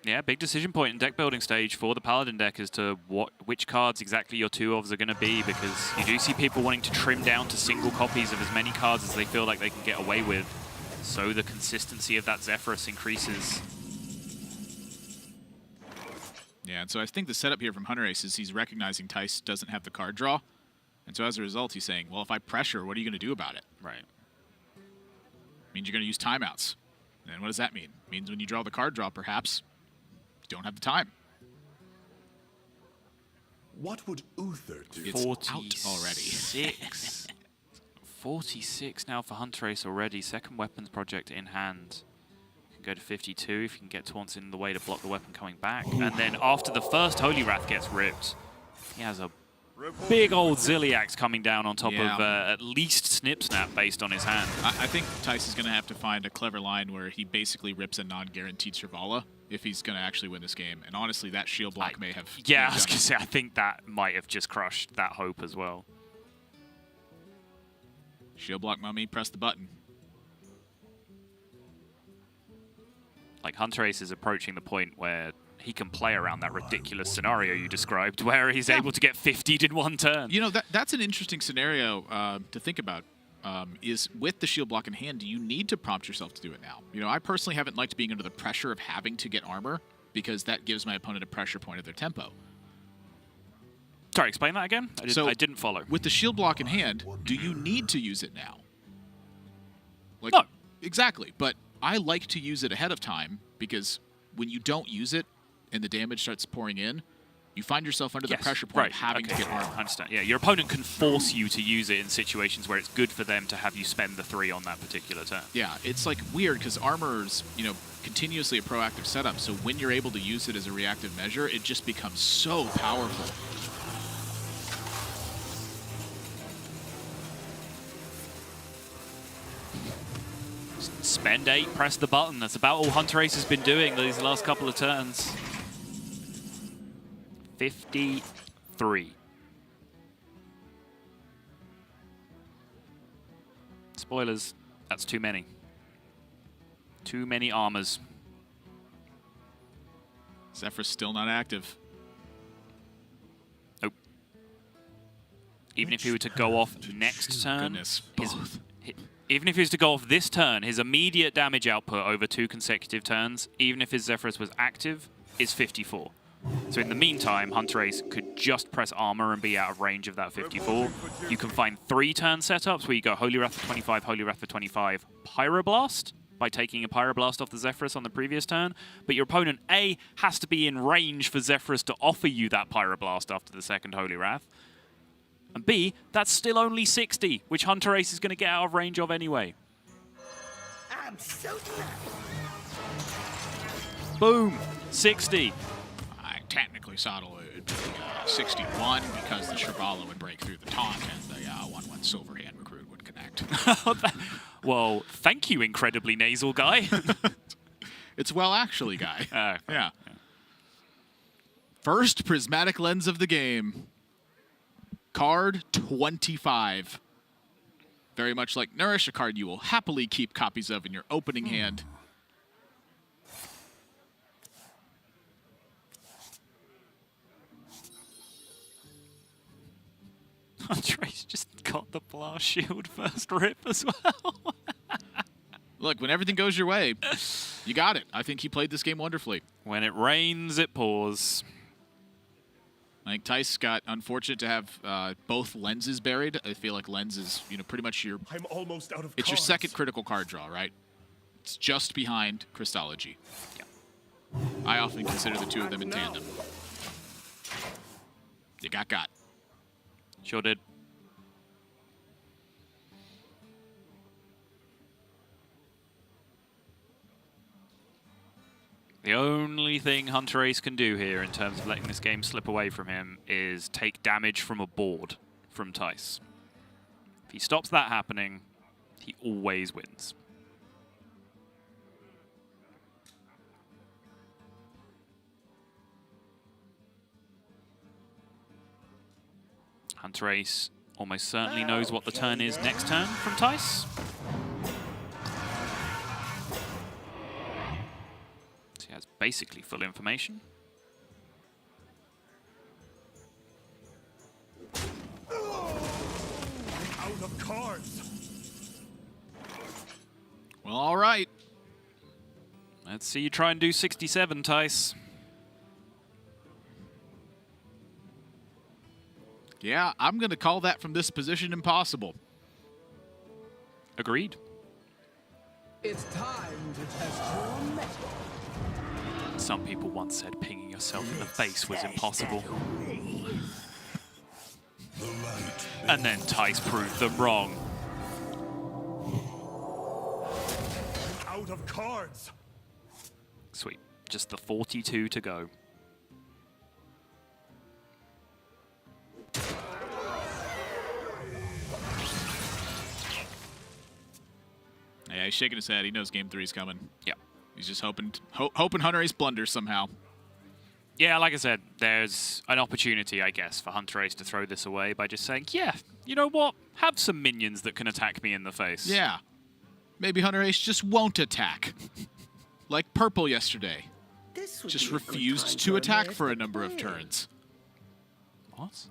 Yeah, big decision point in deck building stage for the Paladin deck as to which cards exactly your 2-ofs are going to be, because you do see people wanting to trim down to single copies of as many cards as they feel like they can get away with, so the consistency of that Zephyrus increases. Yeah, and so I think the setup here from hunterace is he's recognizing Thijs doesn't have the card draw, and so as a result he's saying, well, if I pressure, what are you going to do about it? Right. Means you're going to use timeouts. And what does that mean? It means when you draw the card draw, perhaps, you don't have the time. What would Uther do? It's out already. 46 now for hunterace already. Second weapons project in hand. You can go to 52 if you can get taunts in the way to block the weapon coming back. And then after the first Holy Wrath gets ripped, he has a big old Ziliax coming down on top of at least Snip Snap based on his hand. I think Thijs is going to have to find a clever line where he basically rips a non-guaranteed Servala if he's going to actually win this game. And honestly, that shield block may have... Yeah, I was going to say, I think that might have just crushed that hope as well. Shield block, mummy, press the button. Like, hunterace is approaching the point where he can play around that ridiculous scenario you described, where he's able to get 50'd in 1 turn. You know, that's an interesting scenario to think about. Is with the shield block in hand, do you need to prompt yourself to do it now? You know, I personally haven't liked being under the pressure of having to get armor, because that gives my opponent a pressure point of their tempo. Sorry, explain that again? I didn't follow. With the shield block in hand, do you need to use it now? Like, no. Exactly, but I like to use it ahead of time, because when you don't use it and the damage starts pouring in, you find yourself under the pressure point of having to get armor. I understand. Yeah, your opponent can force you to use it in situations where it's good for them to have you spend the 3 on that particular turn. Yeah, it's like weird because armor's, you know, continuously a proactive setup. So when you're able to use it as a reactive measure, it just becomes so powerful. Spend 8, press the button. That's about all hunterace has been doing these last couple of turns. 53. Spoilers, that's too many. Too many armors. Zephyr's still not active. Nope. Even if he were to go off next turn, even if he was to go off this turn, his immediate damage output over 2 consecutive turns, even if his Zephyrus was active, is 54. So in the meantime, hunterace could just press armor and be out of range of that 54. You can find 3 turn setups where you go Holy Wrath for 25, Holy Wrath for 25, Pyroblast by taking a Pyroblast off the Zephyrus on the previous turn. But your opponent, A, has to be in range for Zephyrus to offer you that Pyroblast after the second Holy Wrath. And B, that's still only 60, which hunterace is going to get out of range of anyway. I'm so glad. Boom, 60. I technically saw it would be 61 because the Servala would break through the taunt and the 1/1 Silver Hand Recruit would connect. Well, thank you, incredibly nasal guy. It's well, actually, guy. Yeah. First prismatic lens of the game. Card 25. Very much like Nourish, a card you will happily keep copies of in your opening hand. hunterace just got the blast shield first rip as well. Look, when everything goes your way, you got it. I think he played this game wonderfully. When it rains, it pours. I think Thijs got unfortunate to have both lenses buried. I feel like lens is, pretty much I'm almost out of it's your cards. second critical card draw, right? It's just behind Crystology. Yeah. I often consider the two of them in tandem. You got. Sure did. The only thing hunterace can do here in terms of letting this game slip away from him is take damage from a board from Thijs. If he stops that happening, he always wins. hunterace almost certainly knows what the turn is next turn from Thijs. So he has basically full information. Out of cards. Well, all right. Let's see you try and do 67, Thijs. Yeah, I'm going to call that from this position impossible. Agreed. It's time to test your metal. Some people once said pinging yourself in the face was impossible. And then Thijs proved them wrong. Out of cards. Sweet. Just the 42 to go. Yeah, he's shaking his head. He knows game 3's coming. Yeah. He's just hoping hunterace blunders somehow. Yeah, like I said, there's an opportunity, I guess, for hunterace to throw this away by just saying, yeah, you know what? Have some minions that can attack me in the face. Yeah. Maybe hunterace just won't attack. Like purple yesterday. Just refused to attack for a number of turns. What?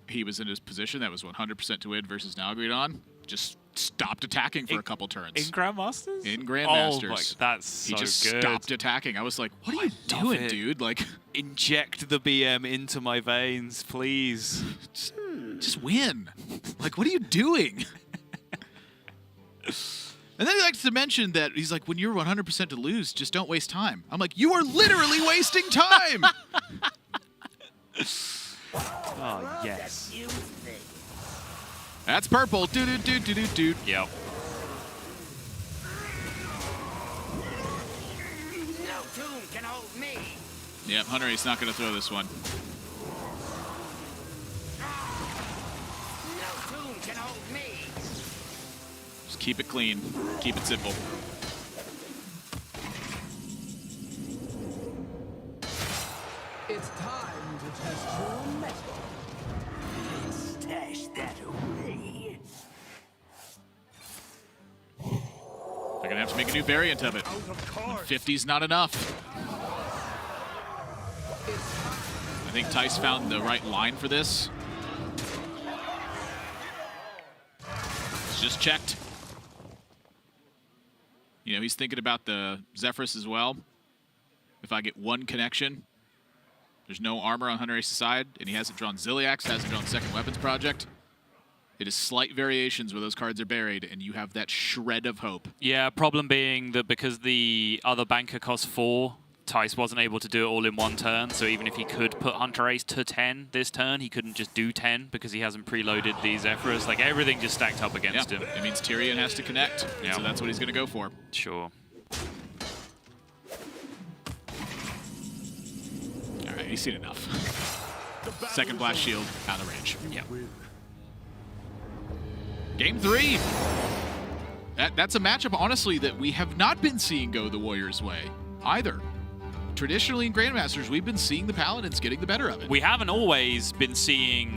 He was in his position that was 100% to win versus Nalgridon. Just stopped attacking for a couple turns. In Grandmasters? In Grandmasters. Oh, my, that's so good. He just stopped attacking. I was like, what are you doing, dude? Like, inject the BM into my veins, please. Just win. Like, what are you doing? And then he likes to mention that he's like, when you're 100% to lose, just don't waste time. I'm like, you are literally wasting time. Oh, yes. That's purple. Do-do-do-do-do-do. Yep. No tomb can hold me. Yep, hunterace not going to throw this one. No tomb can hold me. Just keep it clean. Keep it simple. It's time to test your metal. Stash that away. They're going to have to make a new variant of it. Out of cards. 50's not enough. I think Thijs found the right line for this. It's just checked. You know, he's thinking about the Zephyrus as well. If I get one connection, there's no armor on hunterace's side, and he hasn't drawn Ziliax, hasn't drawn Second Weapons Project. It is slight variations where those cards are buried, and you have that shred of hope. Yeah, problem being that because the other banker costs 4, Thijs wasn't able to do it all in one turn, so even if he could put hunterace to 10 this turn, he couldn't just do 10 because he hasn't preloaded the Zephyrus. Like, everything just stacked up against him. It means Tyrion has to connect, so that's what he's going to go for. Sure. All right, he's seen enough. Second blast shield out of range. Yep. Game 3. That's a matchup, honestly, that we have not been seeing go the Warriors' way either. Traditionally in Grandmasters, we've been seeing the Paladins getting the better of it. We haven't always been seeing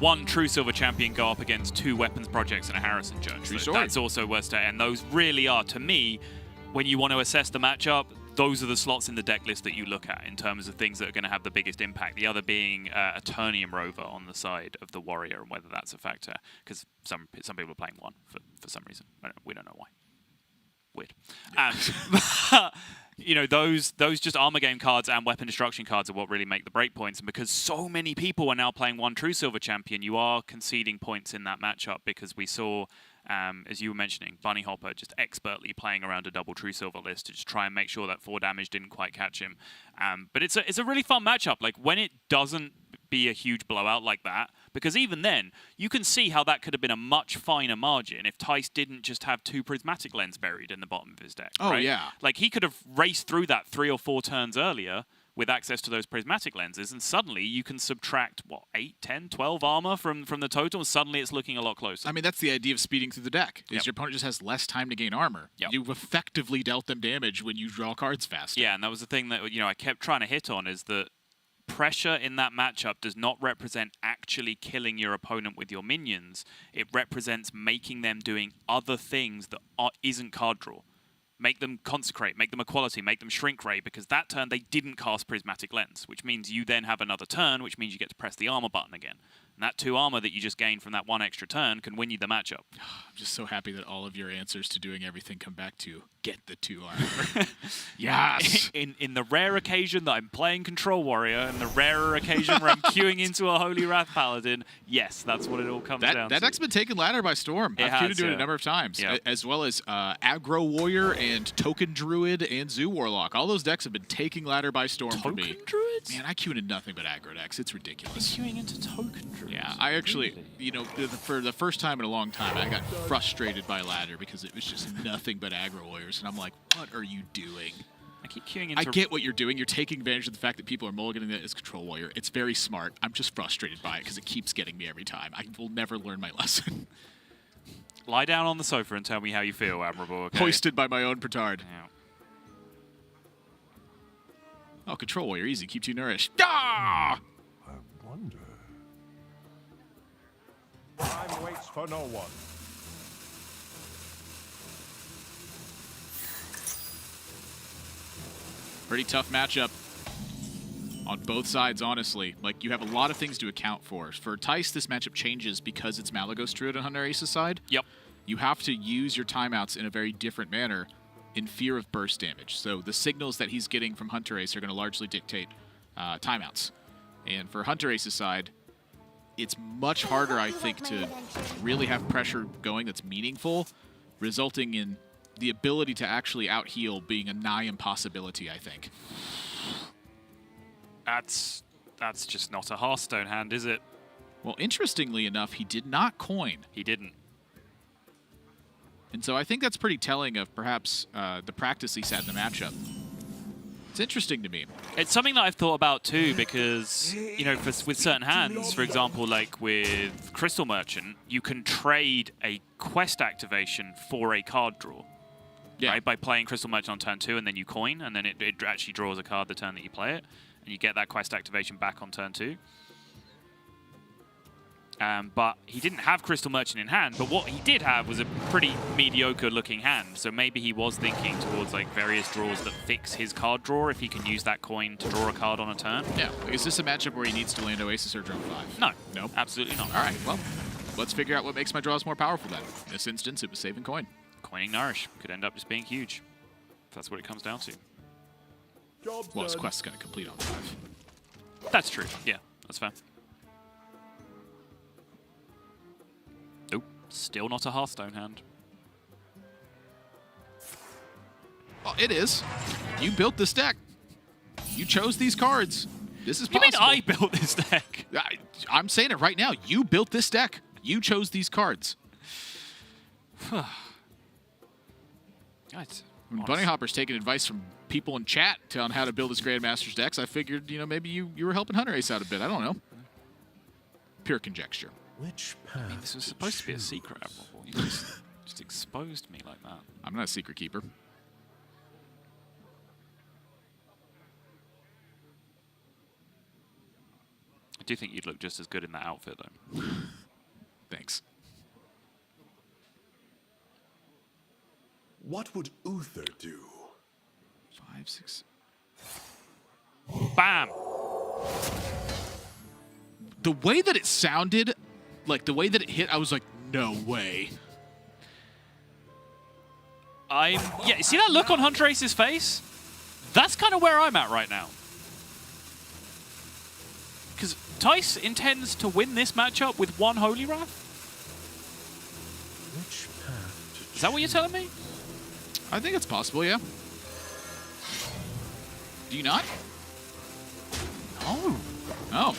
one true silver champion go up against 2 weapons projects and a Harrison judge. True So story. that's also worth saying. And those really are, to me, when you want to assess the matchup, those are the slots in the deck list that you look at in terms of things that are going to have the biggest impact. The other being Eternium Rover on the side of the Warrior and whether that's a factor. Because some people are playing one for some reason. We don't know why. weird. You know, those just armor game cards and weapon destruction cards are what really make the break points. And because so many people are now playing one true silver champion, you are conceding points in that matchup because we saw, as you were mentioning, Bunny Hopper just expertly playing around a double true silver list to just try and make sure that 4 damage didn't quite catch him. But it's a really fun matchup. Like when it doesn't be a huge blowout like that, because even then you can see how that could have been a much finer margin if Thijs didn't just have 2 prismatic lens buried in the bottom of his deck. Oh, right? yeah. Like he could have raced through that 3 or 4 turns earlier with access to those prismatic lenses, and suddenly you can subtract, what, 8, 10, 12 armor from the total, and suddenly it's looking a lot closer. I mean, that's the idea of speeding through the deck, is your opponent just has less time to gain armor. You've effectively dealt them damage when you draw cards faster. Yeah, and that was the thing that, you know, I kept trying to hit on, is that pressure in that matchup does not represent actually killing your opponent with your minions. It represents making them doing other things that isn't card draw. Make them consecrate, make them equality, make them shrink ray, because that turn they didn't cast prismatic lens, which means you then have another turn, which means you get to press the armor button again. And that 2 armor that you just gained from that 1 extra turn can win you the matchup. I'm just so happy that all of your answers to doing everything come back to get the 2 armor. Yes! In the rare occasion that I'm playing Control Warrior, and the rarer occasion where I'm queuing into a Holy Wrath Paladin, yes, that's what it all comes down to. That deck's been taken ladder by storm. I've queued into it a number of times, as well as Aggro Warrior and Token Druid and Zoo Warlock. All those decks have been taking ladder by storm for me. Token Druids? Man, I queue into nothing but aggro decks. It's ridiculous. Queuing into Token Druids? Yeah, I actually, you know, for the first time in a long time, I got frustrated by ladder because it was just nothing but aggro warriors, and I'm like, what are you doing? I keep queuing into... I get what you're doing. You're taking advantage of the fact that people are mulliganing that as Control Warrior. It's very smart. I'm just frustrated by it because it keeps getting me every time. I will never learn my lesson. Lie down on the sofa and tell me how you feel, Admirable, okay? Hoisted by my own petard. Yeah. Oh, Control Warrior, easy. Keeps you nourished. Ah! I wonder. Time waits for no one. Pretty tough matchup on both sides, honestly. Like, you have a lot of things to account for. For Thijs, this matchup changes because it's Malagos Druid on Hunter Ace's side. Yep. You have to use your timeouts in a very different manner in fear of burst damage. So the signals that he's getting from Hunter Ace are going to largely dictate timeouts. And for Hunter Ace's side, it's much harder, I think, to really have pressure going that's meaningful, resulting in the ability to actually out-heal being a nigh impossibility, I think. That's just not a Hearthstone hand, is it? Well, interestingly enough, he did not coin. He didn't. And so I think that's pretty telling of perhaps the practice he's had in the matchup. It's interesting to me. It's something that I've thought about too, because, you know, with certain hands, for example, like with Crystal Merchant, you can trade a quest activation for a card draw. Yeah. Right? By playing Crystal Merchant on turn 2, and then you coin, and then it actually draws a card the turn that you play it, and you get that quest activation back on turn 2. But he didn't have Crystal Merchant in hand, but what he did have was a pretty mediocre-looking hand, so maybe he was thinking towards like various draws that fix his card draw if he can use that coin to draw a card on a turn. Yeah. Is this a matchup where he needs to land Oasis or Drone 5? No. Nope. Absolutely not. All right, well, let's figure out what makes my draws more powerful then. In this instance, it was saving coin. Coining Nourish could end up just being huge, if that's what it comes down to. Well, his quest is going to complete on 5. That's true. Yeah, that's fair. Nope. Still not a Hearthstone hand. Well, it is. You built this deck. You chose these cards. This is You possible. mean I built this deck? I'm saying it right now. You built this deck. You chose these cards. When Bunny Hopper's taking advice from people in chat on how to build his Grandmasters decks, I figured, you know, maybe you were helping Hunter Ace out a bit. I don't know. Pure conjecture. Which I mean, path this was to supposed to be a choose? secret, Admirable. You just exposed me like that. I'm not a secret keeper. I do think you'd look just as good in that outfit, though. Thanks. What would Uther do? 5, 6. Bam! The way that it sounded, like the way that it hit, I was like, no way. Yeah, see that look on hunterace's face? That's kind of where I'm at right now. Because Thijs intends to win this matchup with one Holy Wrath? Which path Is that what you're telling me? I think it's possible, yeah. Do you not? No. Oh.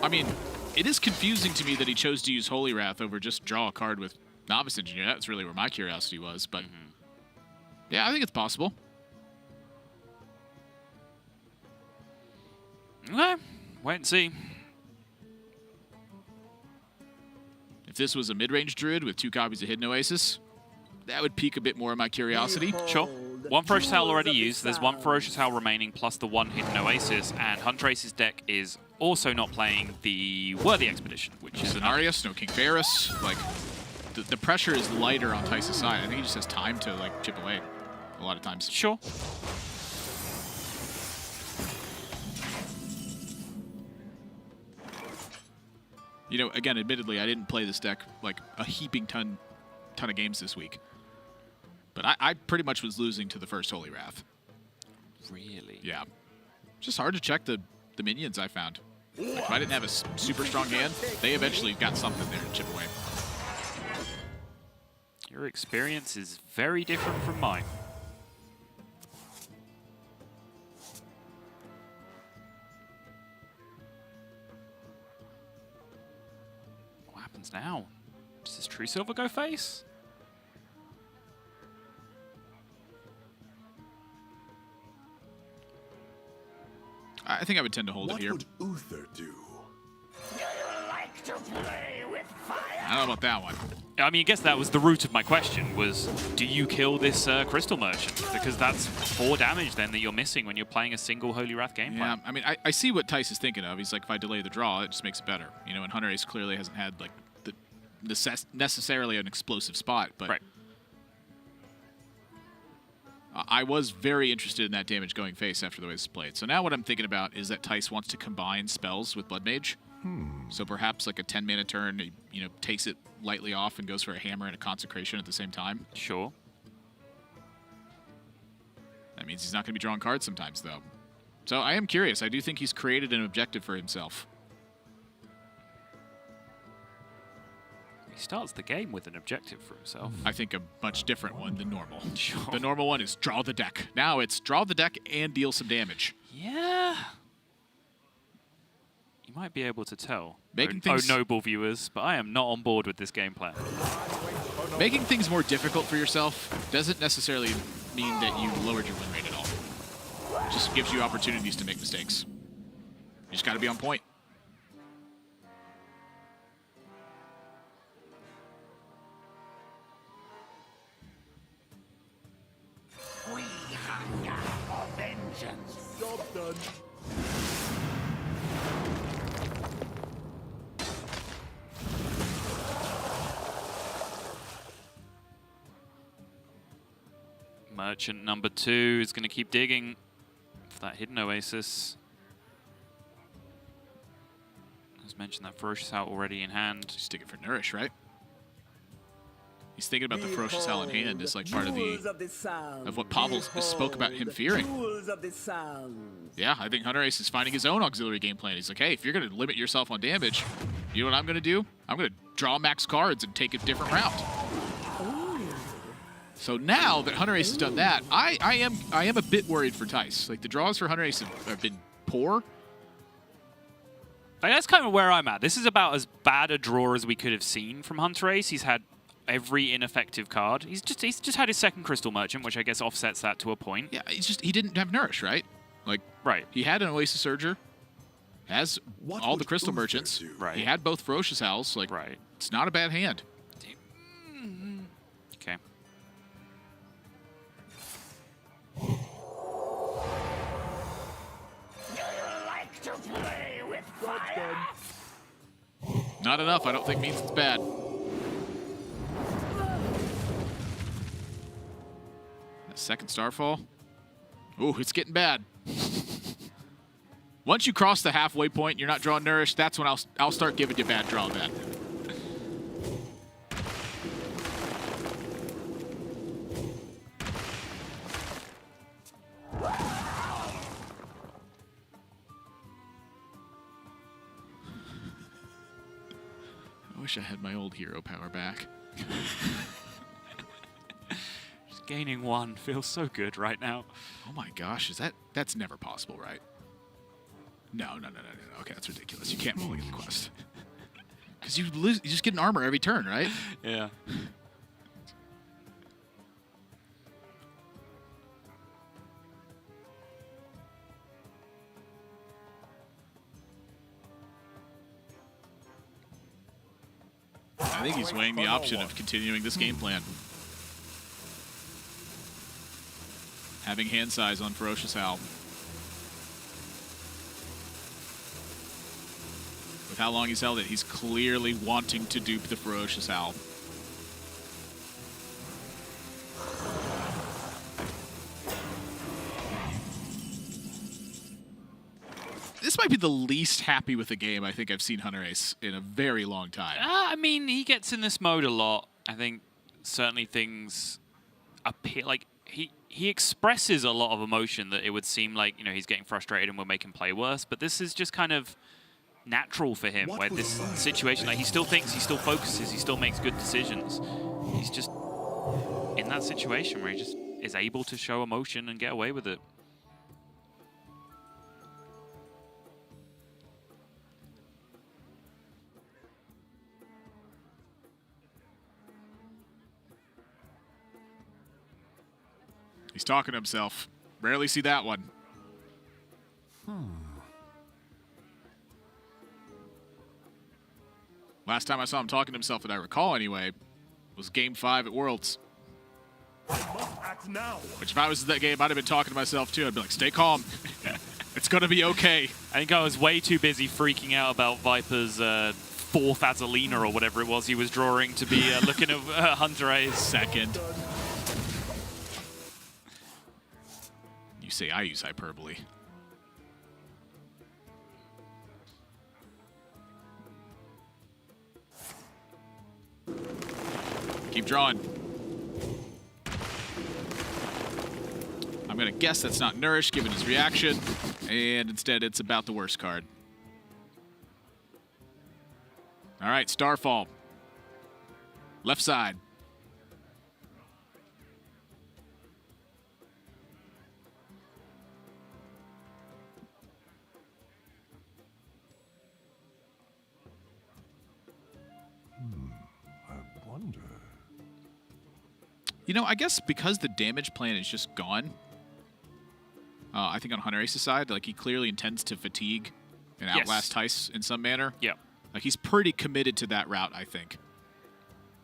I mean, it is confusing to me that he chose to use Holy Wrath over just draw a card with Novice Engineer. That's really where my curiosity was, but yeah, I think it's possible. Okay, wait and see. If this was a mid-range Druid with 2 copies of Hidden Oasis, that would pique a bit more of my curiosity. Sure. 1 Ferocious Howl already used. There's 1 Ferocious Howl remaining plus the 1 Hidden Oasis, and hunterace's deck is also not playing the Worthy Expedition, which is Cenarius, no King Ferris. Like, the pressure is lighter on Thijs' side. I think he just has time to like chip away a lot of times. Sure. You know, again, admittedly, I didn't play this deck like a heaping ton of games this week. But I pretty much was losing to the first Holy Wrath. Really? Yeah. Just hard to check the minions I found. Like, if I didn't have a super strong hand, they eventually got something there to chip away. Your experience is very different from mine. What happens now? Does this True Silver go face? I think I would tend to hold it here. What would Uther do? I don't know about that one. I mean, I guess that was the root of my question, was do you kill this Crystal Merchant? Because that's 4 damage then that you're missing when you're playing a single Holy Wrath game Yeah, plan. I mean, I see what Thijs is thinking of. He's like, if I delay the draw, it just makes it better. You know, and hunterace clearly hasn't had like the necessarily an explosive spot, but Right. I was very interested in that damage going face after the way this is played. So now what I'm thinking about is that Thijs wants to combine spells with Blood Mage. So perhaps like a 10-mana turn, he, you know, takes it lightly off and goes for a hammer and a consecration at the same time. Sure. That means he's not going to be drawing cards sometimes, though. So I am curious. I do think he's created an objective for himself. He starts the game with an objective for himself. I think a much different one than normal. Sure. The normal one is draw the deck. Now it's draw the deck and deal some damage. Yeah. You might be able to tell, Making oh things- noble viewers, but I am not on board with this game plan. Making things more difficult for yourself doesn't necessarily mean that you lowered your win rate at all. It just gives you opportunities to make mistakes. You just got to be on point. Job done. Merchant number 2 is going to keep digging for that Hidden Oasis. As mentioned, that Ferocious Howl already in hand. Just digging for Nourish, right? He's thinking about the Ferocious Howl in hand as like part of what Pavel spoke about him fearing. Yeah, I think hunterace is finding his own auxiliary game plan. He's like, hey, if you're going to limit yourself on damage, you know what I'm going to do? I'm going to draw max cards and take a different route. So now that hunterace has done that, I am a bit worried for Thijs. Like, the draws for hunterace have been poor. Like, that's kind of where I'm at. This is about as bad a draw as we could have seen from hunterace. He's had every ineffective card. He's just had his second Crystal Merchant, which I guess offsets that to a point. Yeah, he didn't have Nourish, right? Like, right. He had an Oasis Surger, has all the Crystal Merchants. Right. He had both Ferocious Howls. Like, right. It's not a bad hand. Okay. Not enough, I don't think means it's bad. That second Starfall. Ooh, it's getting bad. Once you cross the halfway point, you're not drawing Nourish, that's when I'll start giving you bad draw then. wish I had my old hero power back. Just gaining 1 feels so good right now. Oh my gosh, that's never possible, right? No. Okay, that's ridiculous. You can't mulligan the quest. Because you just get an armor every turn, right? Yeah. I think he's weighing the option of continuing this game plan. Having hand size on Ferocious Howl. With how long he's held it, he's clearly wanting to dupe the Ferocious Howl. This might be the least happy with the game I think I've seen hunterace in a very long time. I mean, he gets in this mode a lot. I think certainly things appear like he expresses a lot of emotion that it would seem like, you know, he's getting frustrated and will make him play worse. But this is just kind of natural for him, where this situation, like, he still thinks, he still focuses, he still makes good decisions. He's just in that situation where he just is able to show emotion and get away with it. He's talking to himself. Rarely see that one. Last time I saw him talking to himself that I recall anyway was Game 5 at Worlds. I must act now. Which if I was in that game, I'd have been talking to myself too. I'd be like, stay calm. It's going to be okay. I think I was way too busy freaking out about Viper's 4th Azalina or whatever it was he was drawing to be looking at hunterace. Second. You say I use hyperbole. Keep drawing. I'm going to guess that's not Nourish, given his reaction. And instead, it's about the worst card. All right, Starfall. Left side. I wonder. You know, I guess because the damage plan is just gone, I think on hunterace's side, like, he clearly intends to fatigue and outlast Thijs in some manner. Yeah. Like, he's pretty committed to that route, I think.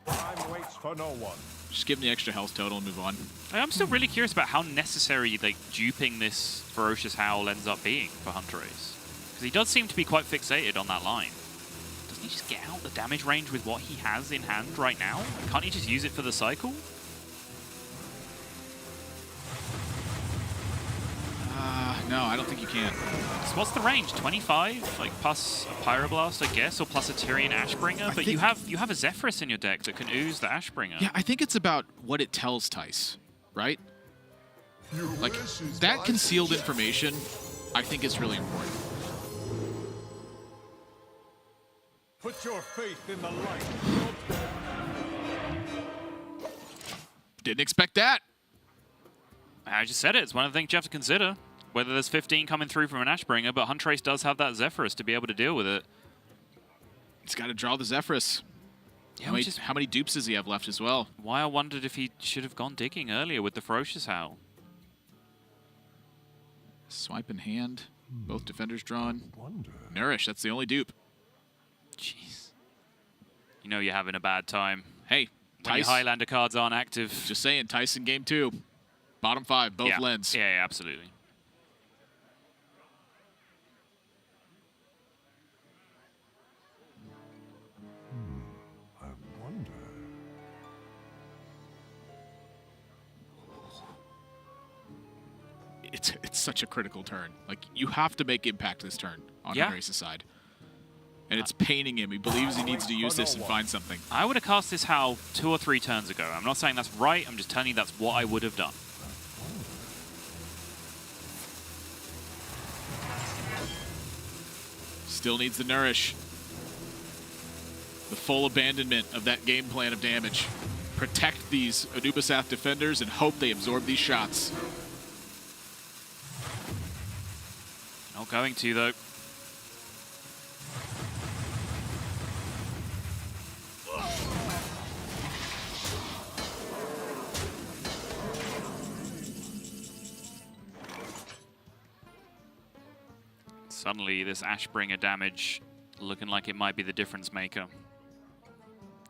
Time waits for no one. Just give him the extra health total and move on. I'm still really curious about how necessary, like, duping this Ferocious Howl ends up being for hunterace. Because he does seem to be quite fixated on that line. Doesn't he just get out the damage range with what he has in hand right now? Can't he just use it for the cycle? No, I don't think you can. So what's the range? 25? Like, plus a Pyroblast, I guess, or plus a Tyrian Ashbringer? But you have a Zephyrus in your deck that can ooze the Ashbringer. Yeah, I think it's about what it tells Thijs, right? Like, that concealed information, I think, is really important. Put your faith in the light. Didn't expect that. I just said it. It's one of the things you have to consider. Whether there's 15 coming through from an Ashbringer, but hunterace does have that Zephyrus to be able to deal with it. He's got to draw the Zephyrus. Yeah, how many dupes does he have left as well? Why I wondered if he should have gone digging earlier with the Ferocious Howl. Swipe in hand. Both defenders drawn. Wonder. Nourish, that's the only dupe. Jeez. You know you're having a bad time. Hey, when your Highlander cards aren't active. Just saying, Tyson game 2. Bottom 5, both lens. Yeah, absolutely. I wonder. It's such a critical turn. Like, you have to make impact this turn on hunterace's side. And it's paining him. He believes he needs to use this and find something. I would have cast this Howl 2 or 3 turns ago. I'm not saying that's right. I'm just telling you that's what I would have done. Still needs the Nourish. The full abandonment of that game plan of damage. Protect these Anubisath defenders and hope they absorb these shots. Not going to, though. Suddenly, this Ashbringer damage looking like it might be the difference maker.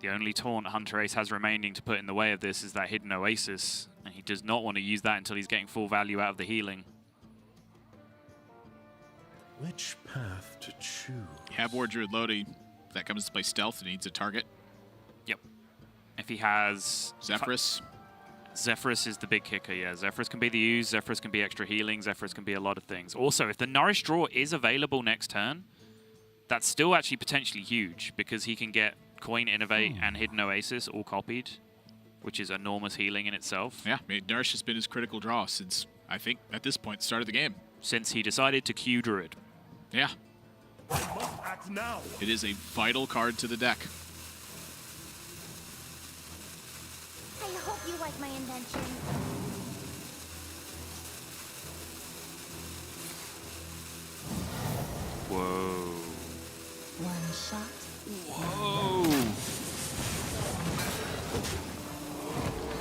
The only taunt hunterace has remaining to put in the way of this is that hidden oasis, and he does not want to use that until he's getting full value out of the healing. Which path to choose? You have War Druid Lodi. If that comes to play stealth, it needs a target. Yep. If he has... Zephyrus. Zephyrus is the big kicker, yeah. Zephyrus can be the use, Zephyrus can be extra healing, Zephyrus can be a lot of things. Also, if the Nourish draw is available next turn, that's still actually potentially huge, because he can get Coin, Innovate, and Hidden Oasis all copied, which is enormous healing in itself. Yeah, I mean, Nourish has been his critical draw since, I think, at this point, start of the game. Since he decided to Q Druid. Yeah. I must act now. It is a vital card to the deck. I hope you like my invention. Whoa. One shot. Whoa.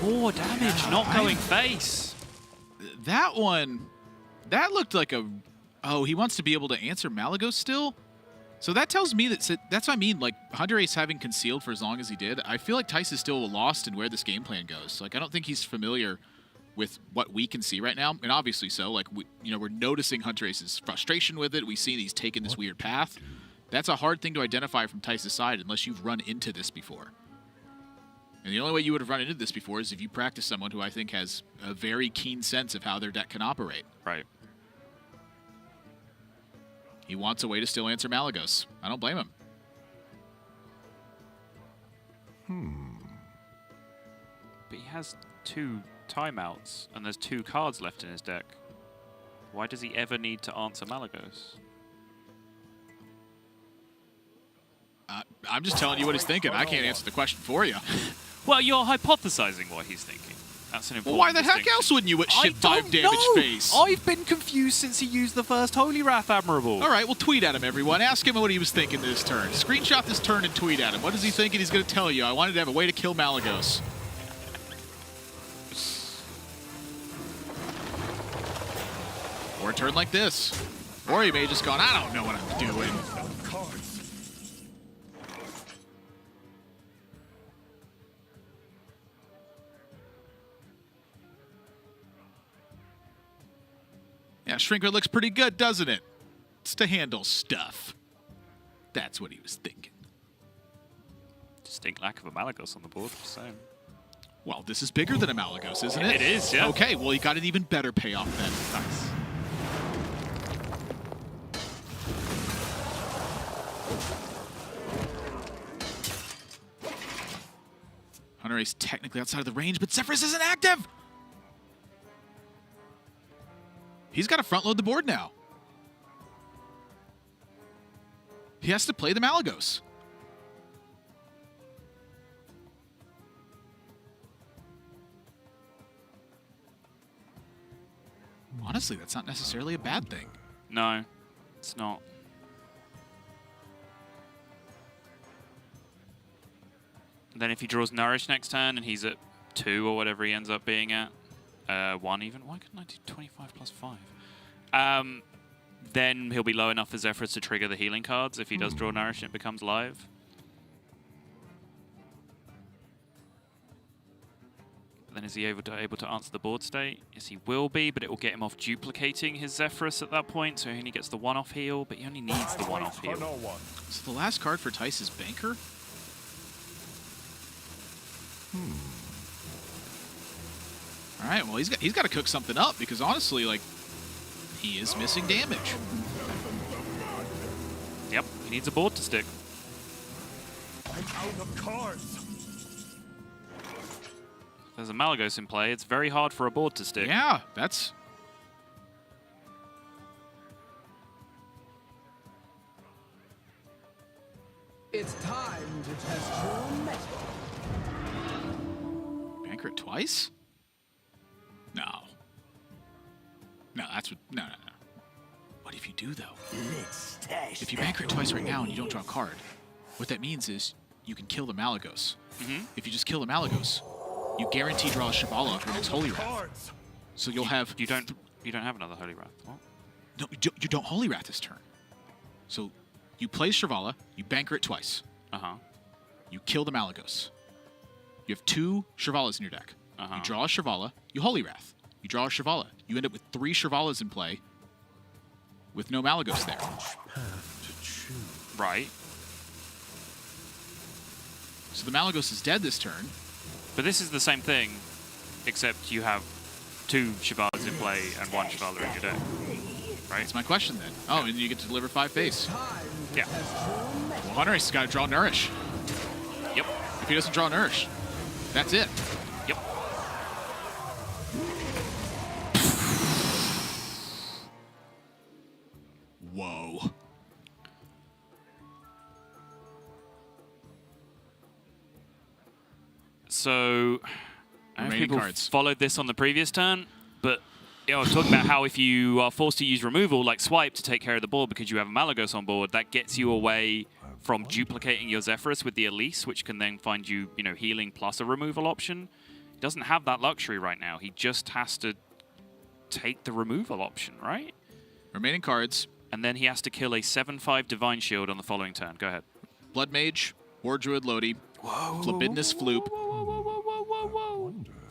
More damage, not going face. That one, that looked like a... Oh, he wants to be able to answer Malagos still? So that tells me that's what I mean, like, hunterace having concealed for as long as he did, I feel like Thijs is still lost in where this game plan goes. Like, I don't think he's familiar with what we can see right now, and obviously so. Like, we're noticing hunterace's frustration with it. We see that he's taken this weird path. That's a hard thing to identify from Thijs' side unless you've run into this before. And the only way you would have run into this before is if you practice someone who I think has a very keen sense of how their deck can operate. Right. He wants a way to still answer Malagos. I don't blame him. But he has 2 timeouts, and there's 2 cards left in his deck. Why does he ever need to answer Malagos? I'm just telling you what he's thinking. I can't answer the question for you. Well, you're hypothesizing what he's thinking. That's an important Well, why the heck distinction. else wouldn't you ship 5 damage face? I've been confused since he used the first Holy Wrath Admirable. All right, well, tweet at him, everyone. Ask him what he was thinking this turn. Screenshot this turn and tweet at him. What is he thinking he's going to tell you? I wanted to have a way to kill Malagos. Or a turn like this. Or he may have just gone, I don't know what I'm doing. Cards. Yeah, Shrinker looks pretty good, doesn't it? It's to handle stuff. That's what he was thinking. Distinct lack of a Malagos on the board, just saying. Well, this is bigger than a Malagos, isn't it? It is, yeah. Okay, well, he got an even better payoff then. Nice. Hunterace technically outside of the range, but Zephyrus isn't active! He's got to front load the board now. He has to play the Malagos. Honestly, that's not necessarily a bad thing. No, it's not. Then if he draws Nourish next turn and he's at 2 or whatever he ends up being at, 1 even. Why couldn't I do 25 plus 5? Then he'll be low enough for Zephyrus to trigger the healing cards. If he does draw Nourish and it becomes live. Then is he able to answer the board state? Yes, he will be, but it will get him off duplicating his Zephyrus at that point, so he only gets the 1-off heal, but he only needs the 1-off heal. So the last card for Thijs is Banker? All right, well, he's got to cook something up because honestly, like, he is missing damage. Yep, he needs a board to stick. I'm out of cards. If there's a Malagos in play, it's very hard for a board to stick. Yeah, that's... It's time Banker it twice? No. No, that's what. No. What if you do, though? If you banker it twice right now and you don't draw a card, what that means is you can kill the Malagos. If you just kill the Malagos, you guarantee draw a Shivala off your next Holy Wrath. So you'll have. You don't have another Holy Wrath. What? No, you don't Holy Wrath this turn. So you play Shivala, you banker it twice. You kill the Malagos. You have 2 Shivalas in your deck. You draw a Shivala, you Holy Wrath. You draw a Shivala. You end up with 3 Shivalas in play with no Malagos there. Right. So the Malagos is dead this turn. But this is the same thing, except you have 2 Shivalas in play and 1 Shivala in your deck. Right? That's my question then. Oh, and you get to deliver 5 face. Yeah. Well, Hunterace has got to draw Nourish. Yep. If he doesn't draw Nourish, that's it. Yep. Whoa. So, I don't know if people cards. followed this on the previous turn, but I was talking about how if you are forced to use removal, like swipe, to take care of the board because you have a Malagos on board, that gets you away from duplicating your Zephyrus with the Elise, which can then find you, healing plus a removal option. He doesn't have that luxury right now. He just has to take the removal option, right? Remaining cards. And then he has to kill a 7/5 Divine Shield on the following turn. Go ahead. Blood Mage, War Druid Lodi, Flabidnus Floop.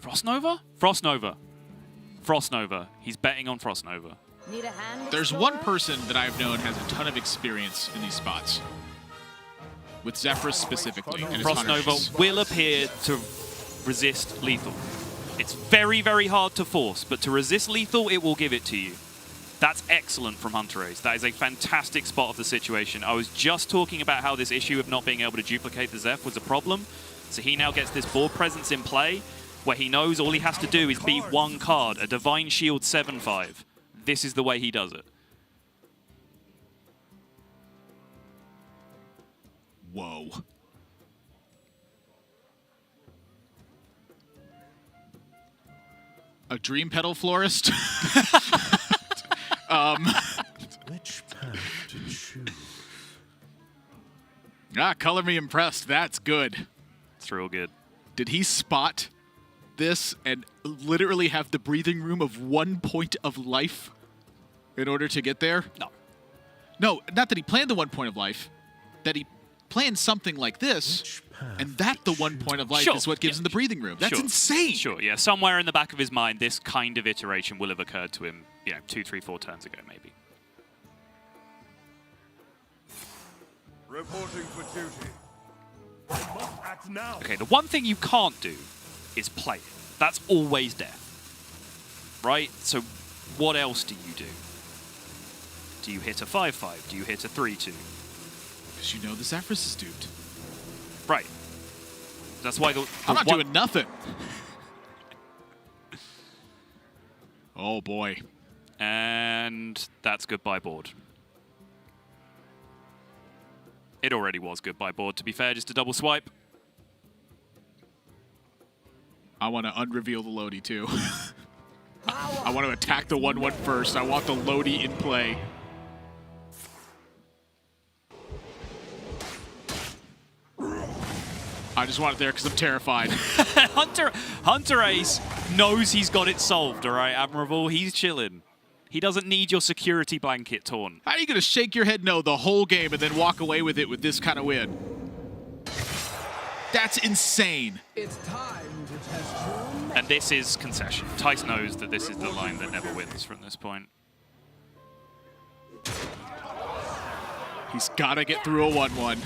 Frostnova? Frostnova. Frostnova. He's betting on Frostnova. Need a hand? There's one person that I've known has a ton of experience in these spots. With Zephyrus specifically. And it's Hunterace. Frostnova will appear to resist lethal. It's very, very hard to force, but to resist lethal, it will give it to you. That's excellent from Hunterace. That is a fantastic spot of the situation. I was just talking about how this issue of not being able to duplicate the Zeph was a problem. So he now gets this board presence in play, where he knows all he has to do is beat 1 card, a Divine Shield 7/5. This is the way he does it. Whoa. A Dream Petal Florist? Which path to choose? Color me impressed. That's good. It's real good. Did he spot this and literally have the breathing room of 1 point of life in order to get there? No. No, not that he planned the 1 point of life, that he planned something like this, and that the 1 point of life is what gives him the breathing room. That's insane. Sure, yeah. Somewhere in the back of his mind, this kind of iteration will have occurred to him, 2, 3, 4 turns ago, maybe. Reporting for duty. I must act now. Okay, the one thing you can't do is play it. That's always death. Right? So what else do you do? Do you hit a 5/5? Do you hit a 3/2? Because you know the Zephyrus is duped. Right. That's why I'm not doing nothing. Oh boy. And that's goodbye board. It already was goodbye board, to be fair, just a double swipe. I want to unreveal the Lodi too. I want to attack the 1/1 first. I want the Lodi in play. I just want it there because I'm terrified. Hunterace knows he's got it solved, all right, Admirable? He's chilling. He doesn't need your security blanket torn. How are you going to shake your head no the whole game and then walk away with it with this kind of win? That's insane. It's time to test your And this is concession. Thijs knows that this is the line that never wins from this point. He's got to get through a 1/1.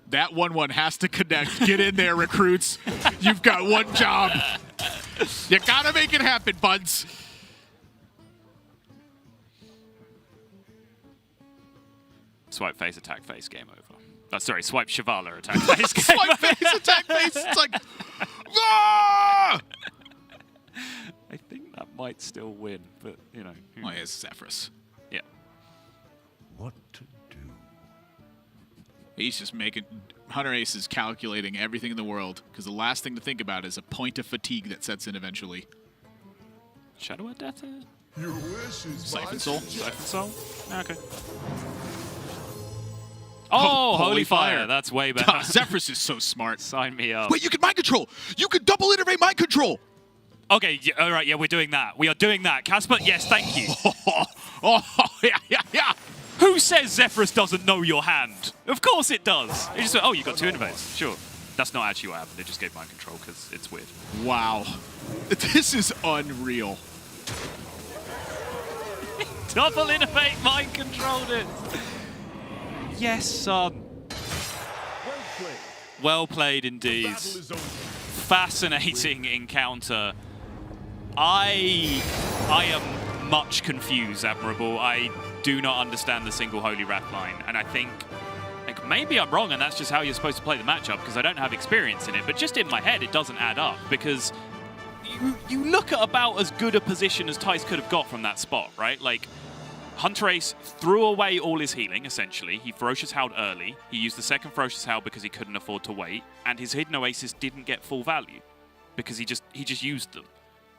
That 1/1 has to connect. Get in there, recruits. You've got one job. You got to make it happen, buds. Swipe face, attack face, game over. Oh, sorry, swipe Shivala, attack face, game Swipe face, attack face. It's like, ah! I think that might still win, but, you know. Oh, yeah, it's Zephyrus. Yeah. What to do? He's just making... hunterace is calculating everything in the world, because the last thing to think about is a point of fatigue that sets in eventually. Shadow at Death? Your wish is Siphon my Soul? Siphon Soul? Okay. Oh, Holy Fire. That's way better. Zephyrus is so smart. Sign me up. Wait, you can mind control! You can double innervate mind control! Okay, all right, yeah, we're doing that. We are doing that. Casper, yes, thank you. Yeah. Who says Zephyrus doesn't know your hand? Of course it does. It just, oh, you got 2 innovates. Sure. That's not actually what happened. They just gave mind control because it's weird. Wow. This is unreal. Double innovate mind controlled it. Yes, son. Well played indeed. battle is over. Fascinating encounter. I am much confused, Admirable. I do not understand the single Holy Wrath line, and I think like maybe I'm wrong and that's just how you're supposed to play the matchup because I don't have experience in it, but just in my head it doesn't add up because you look at about as good a position as Thijs could have got from that spot, right? Like hunterace threw away all his healing, essentially. He Ferocious Howled early. He used the second Ferocious Howl because he couldn't afford to wait, and his Hidden Oasis didn't get full value because he just used them.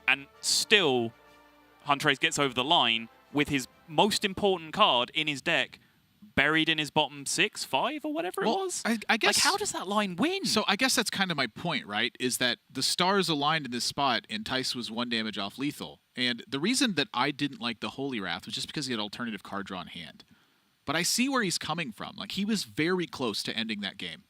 And still, hunterace gets over the line with his most important card in his deck buried in his bottom 6, 5, or whatever it was. I guess... Like, how does that line win? So I guess that's kind of my point, right? Is that the stars aligned in this spot, and Thijs was 1 damage off lethal. And the reason that I didn't like the Holy Wrath was just because he had alternative card draw in hand. But I see where he's coming from. Like, he was very close to ending that game.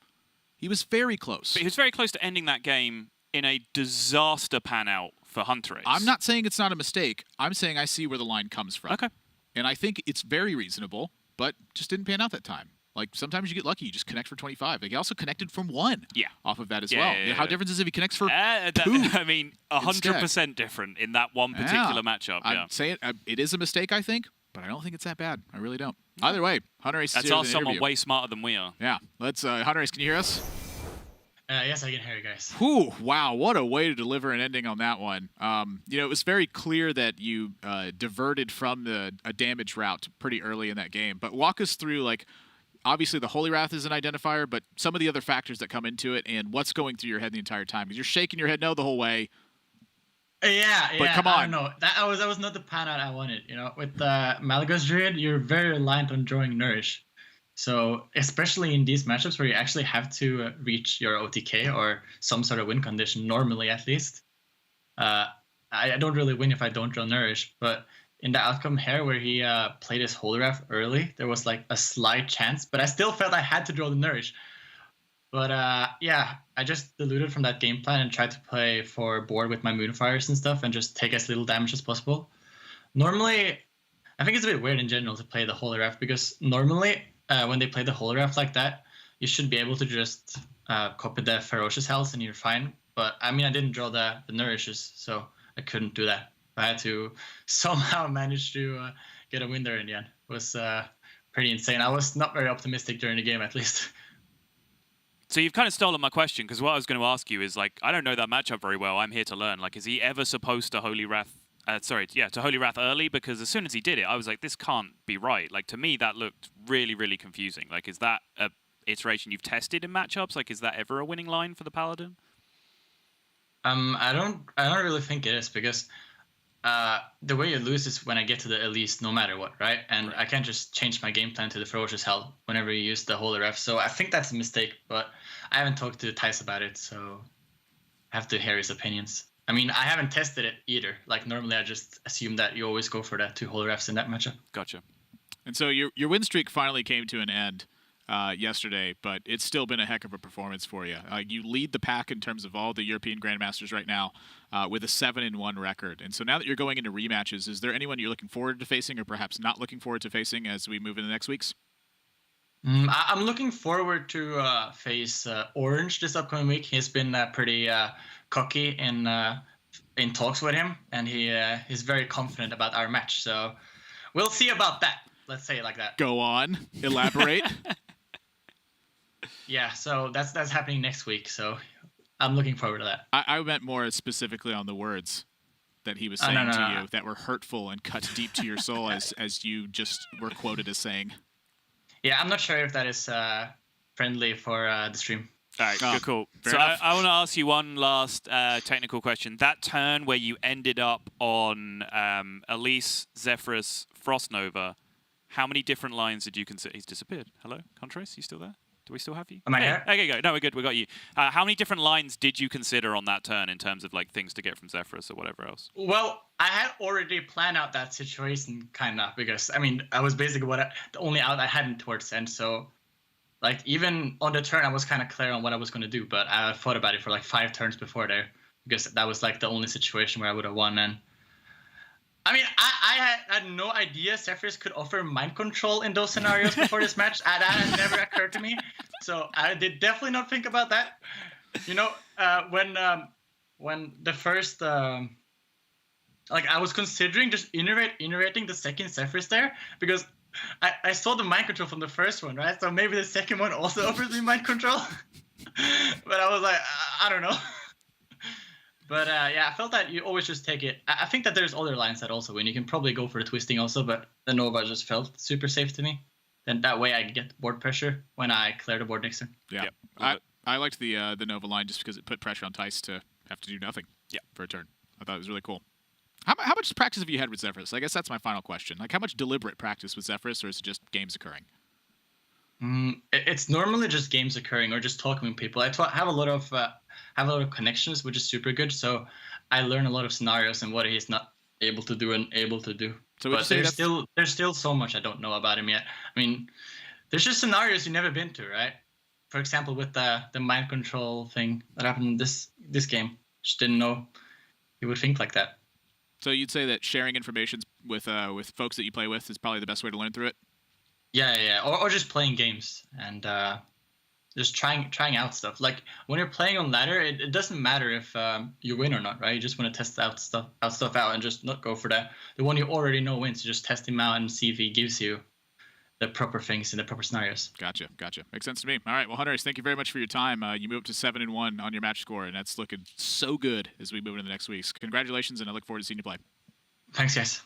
He was very close. But he was very close to ending that game in a disaster pan out for hunterace. I'm not saying it's not a mistake. I'm saying I see where the line comes from. Okay. And I think it's very reasonable, but just didn't pan out that time. Like, sometimes you get lucky. You just connect for 25. Like, he also connected from 1 off of that as well. Yeah, How different is it if he connects for 2? I mean, 100% different in that one particular matchup. I'm saying it is a mistake, I think, but I don't think it's that bad. I really don't. Either way, hunterace is That's here all with an someone interview. way smarter than we are. Yeah. Let's, hunterace, can you hear us? Yes, I can hear you guys. Whew, wow, what a way to deliver an ending on that one. You know, it was very clear that you diverted from a damage route pretty early in that game. But walk us through, like, obviously the Holy Wrath is an identifier, but some of the other factors that come into it and what's going through your head the entire time. Because you're shaking your head no the whole way. Yeah, but come on. I don't know. That was not the pan out I wanted. You know, with Malagos Druid, you're very reliant on drawing Nourish. So especially in these matchups where you actually have to reach your OTK or some sort of win condition, normally at least, I don't really win if I don't draw Nourish. But in the outcome here where he played his Holy Wrath early, there was like a slight chance, but I still felt I had to draw the Nourish. But yeah, I just diluted from that game plan and tried to play for board with my Moonfires and stuff and just take as little damage as possible. Normally, I think it's a bit weird in general to play the Holy Wrath because normally when they play the Holy Wrath like that, you should be able to just copy the Ferocious Hells and you're fine. But I mean, I didn't draw the Nourishes, so I couldn't do that. I had to somehow manage to get a win there in the end. It was pretty insane. I was not very optimistic during the game, at least. So you've kind of stolen my question, because what I was going to ask you is, like, I don't know that matchup very well. I'm here to learn. Like, is he ever supposed to Holy Wrath? To Holy Wrath early? Because as soon as he did it, I was like, this can't be right. Like, to me, that looked really, really confusing. Like, is that a iteration you've tested in matchups? Like, is that ever a winning line for the Paladin? I don't really think it is, because the way you lose is when I get to the Elise no matter what, right? And I can't just change my game plan to the Ferocious Hell whenever you use the Holy Ref. So I think that's a mistake, but I haven't talked to Thijs about it, so I have to hear his opinions. I mean, I haven't tested it either. Like, normally I just assume that you always go for the 2 Holy Refs in that matchup. Gotcha. And so your win streak finally came to an end yesterday, but it's still been a heck of a performance for you. You lead the pack in terms of all the European Grandmasters right now with a 7-1 record. And so now that you're going into rematches, is there anyone you're looking forward to facing or perhaps not looking forward to facing as we move into the next weeks? I'm looking forward to face Orange this upcoming week. He's been pretty cocky in talks with him, and he's very confident about our match. So we'll see about that. Let's say it like that. Go on. Elaborate. Yeah, so that's happening next week. So I'm looking forward to that. I meant more specifically on the words that he was saying to you that were hurtful and cut deep to your soul, as you just were quoted as saying. Yeah, I'm not sure if that is friendly for the stream. All right, good, cool. fair So enough. I want to ask you one last technical question. That turn where you ended up on Elise, Zephyrus, Frostnova, how many different lines did you consider? He's disappeared. Hello, Contrace, you still there? Do we still have you? Am I here? Okay, go. No, we're good. We got you. How many different lines did you consider on that turn in terms of like things to get from Zephyrus or whatever else? Well, I had already planned out that situation kind of because I mean I was basically the only out I had towards the end. So like even on the turn I was kind of clear on what I was going to do, but I thought about it for like 5 turns before there because that was like the only situation where I would have won. And I mean I had no idea Zephyrus could offer mind control in those scenarios before this match. That had never occurred to me. So I did definitely not think about that. You know, when the first like I was considering just iterating the second Zephyrus there because I saw the mind control from the first one, right? So maybe the second one also offers me mind control. But I was like, I don't know. But yeah, I felt that you always just take it. I think that there's other lines that also win. You can probably go for the twisting also, but the Nova just felt super safe to me. Then that way I get board pressure when I clear the board next turn. Yeah, I liked the Nova line just because it put pressure on Thijs to have to do nothing. For a turn. I thought it was really cool. How much practice have you had with Zephyrus? I guess that's my final question. Like, how much deliberate practice with Zephyrus, or is it just games occurring? It's normally just games occurring or just talking with people. I have a lot of connections, which is super good. So I learn a lot of scenarios and what he's not able to do and able to do. So but there's still so much I don't know about him yet. I mean, there's just scenarios you've never been to, right? For example, with the mind control thing that happened in this game, just didn't know he would think like that. So you'd say that sharing information with folks that you play with is probably the best way to learn through it? Yeah. Or just playing games and just trying out stuff. Like when you're playing on ladder, it doesn't matter if you win or not, right? You just want to test stuff out and just not go for the one you already know wins. You just test him out and see if he gives you the proper things in the proper scenarios. Gotcha. Makes sense to me. All right, well, Hunterace, thank you very much for your time. You moved to 7-1 on your match score, and that's looking so good as we move into the next weeks. Congratulations, and I look forward to seeing you play. Thanks, guys.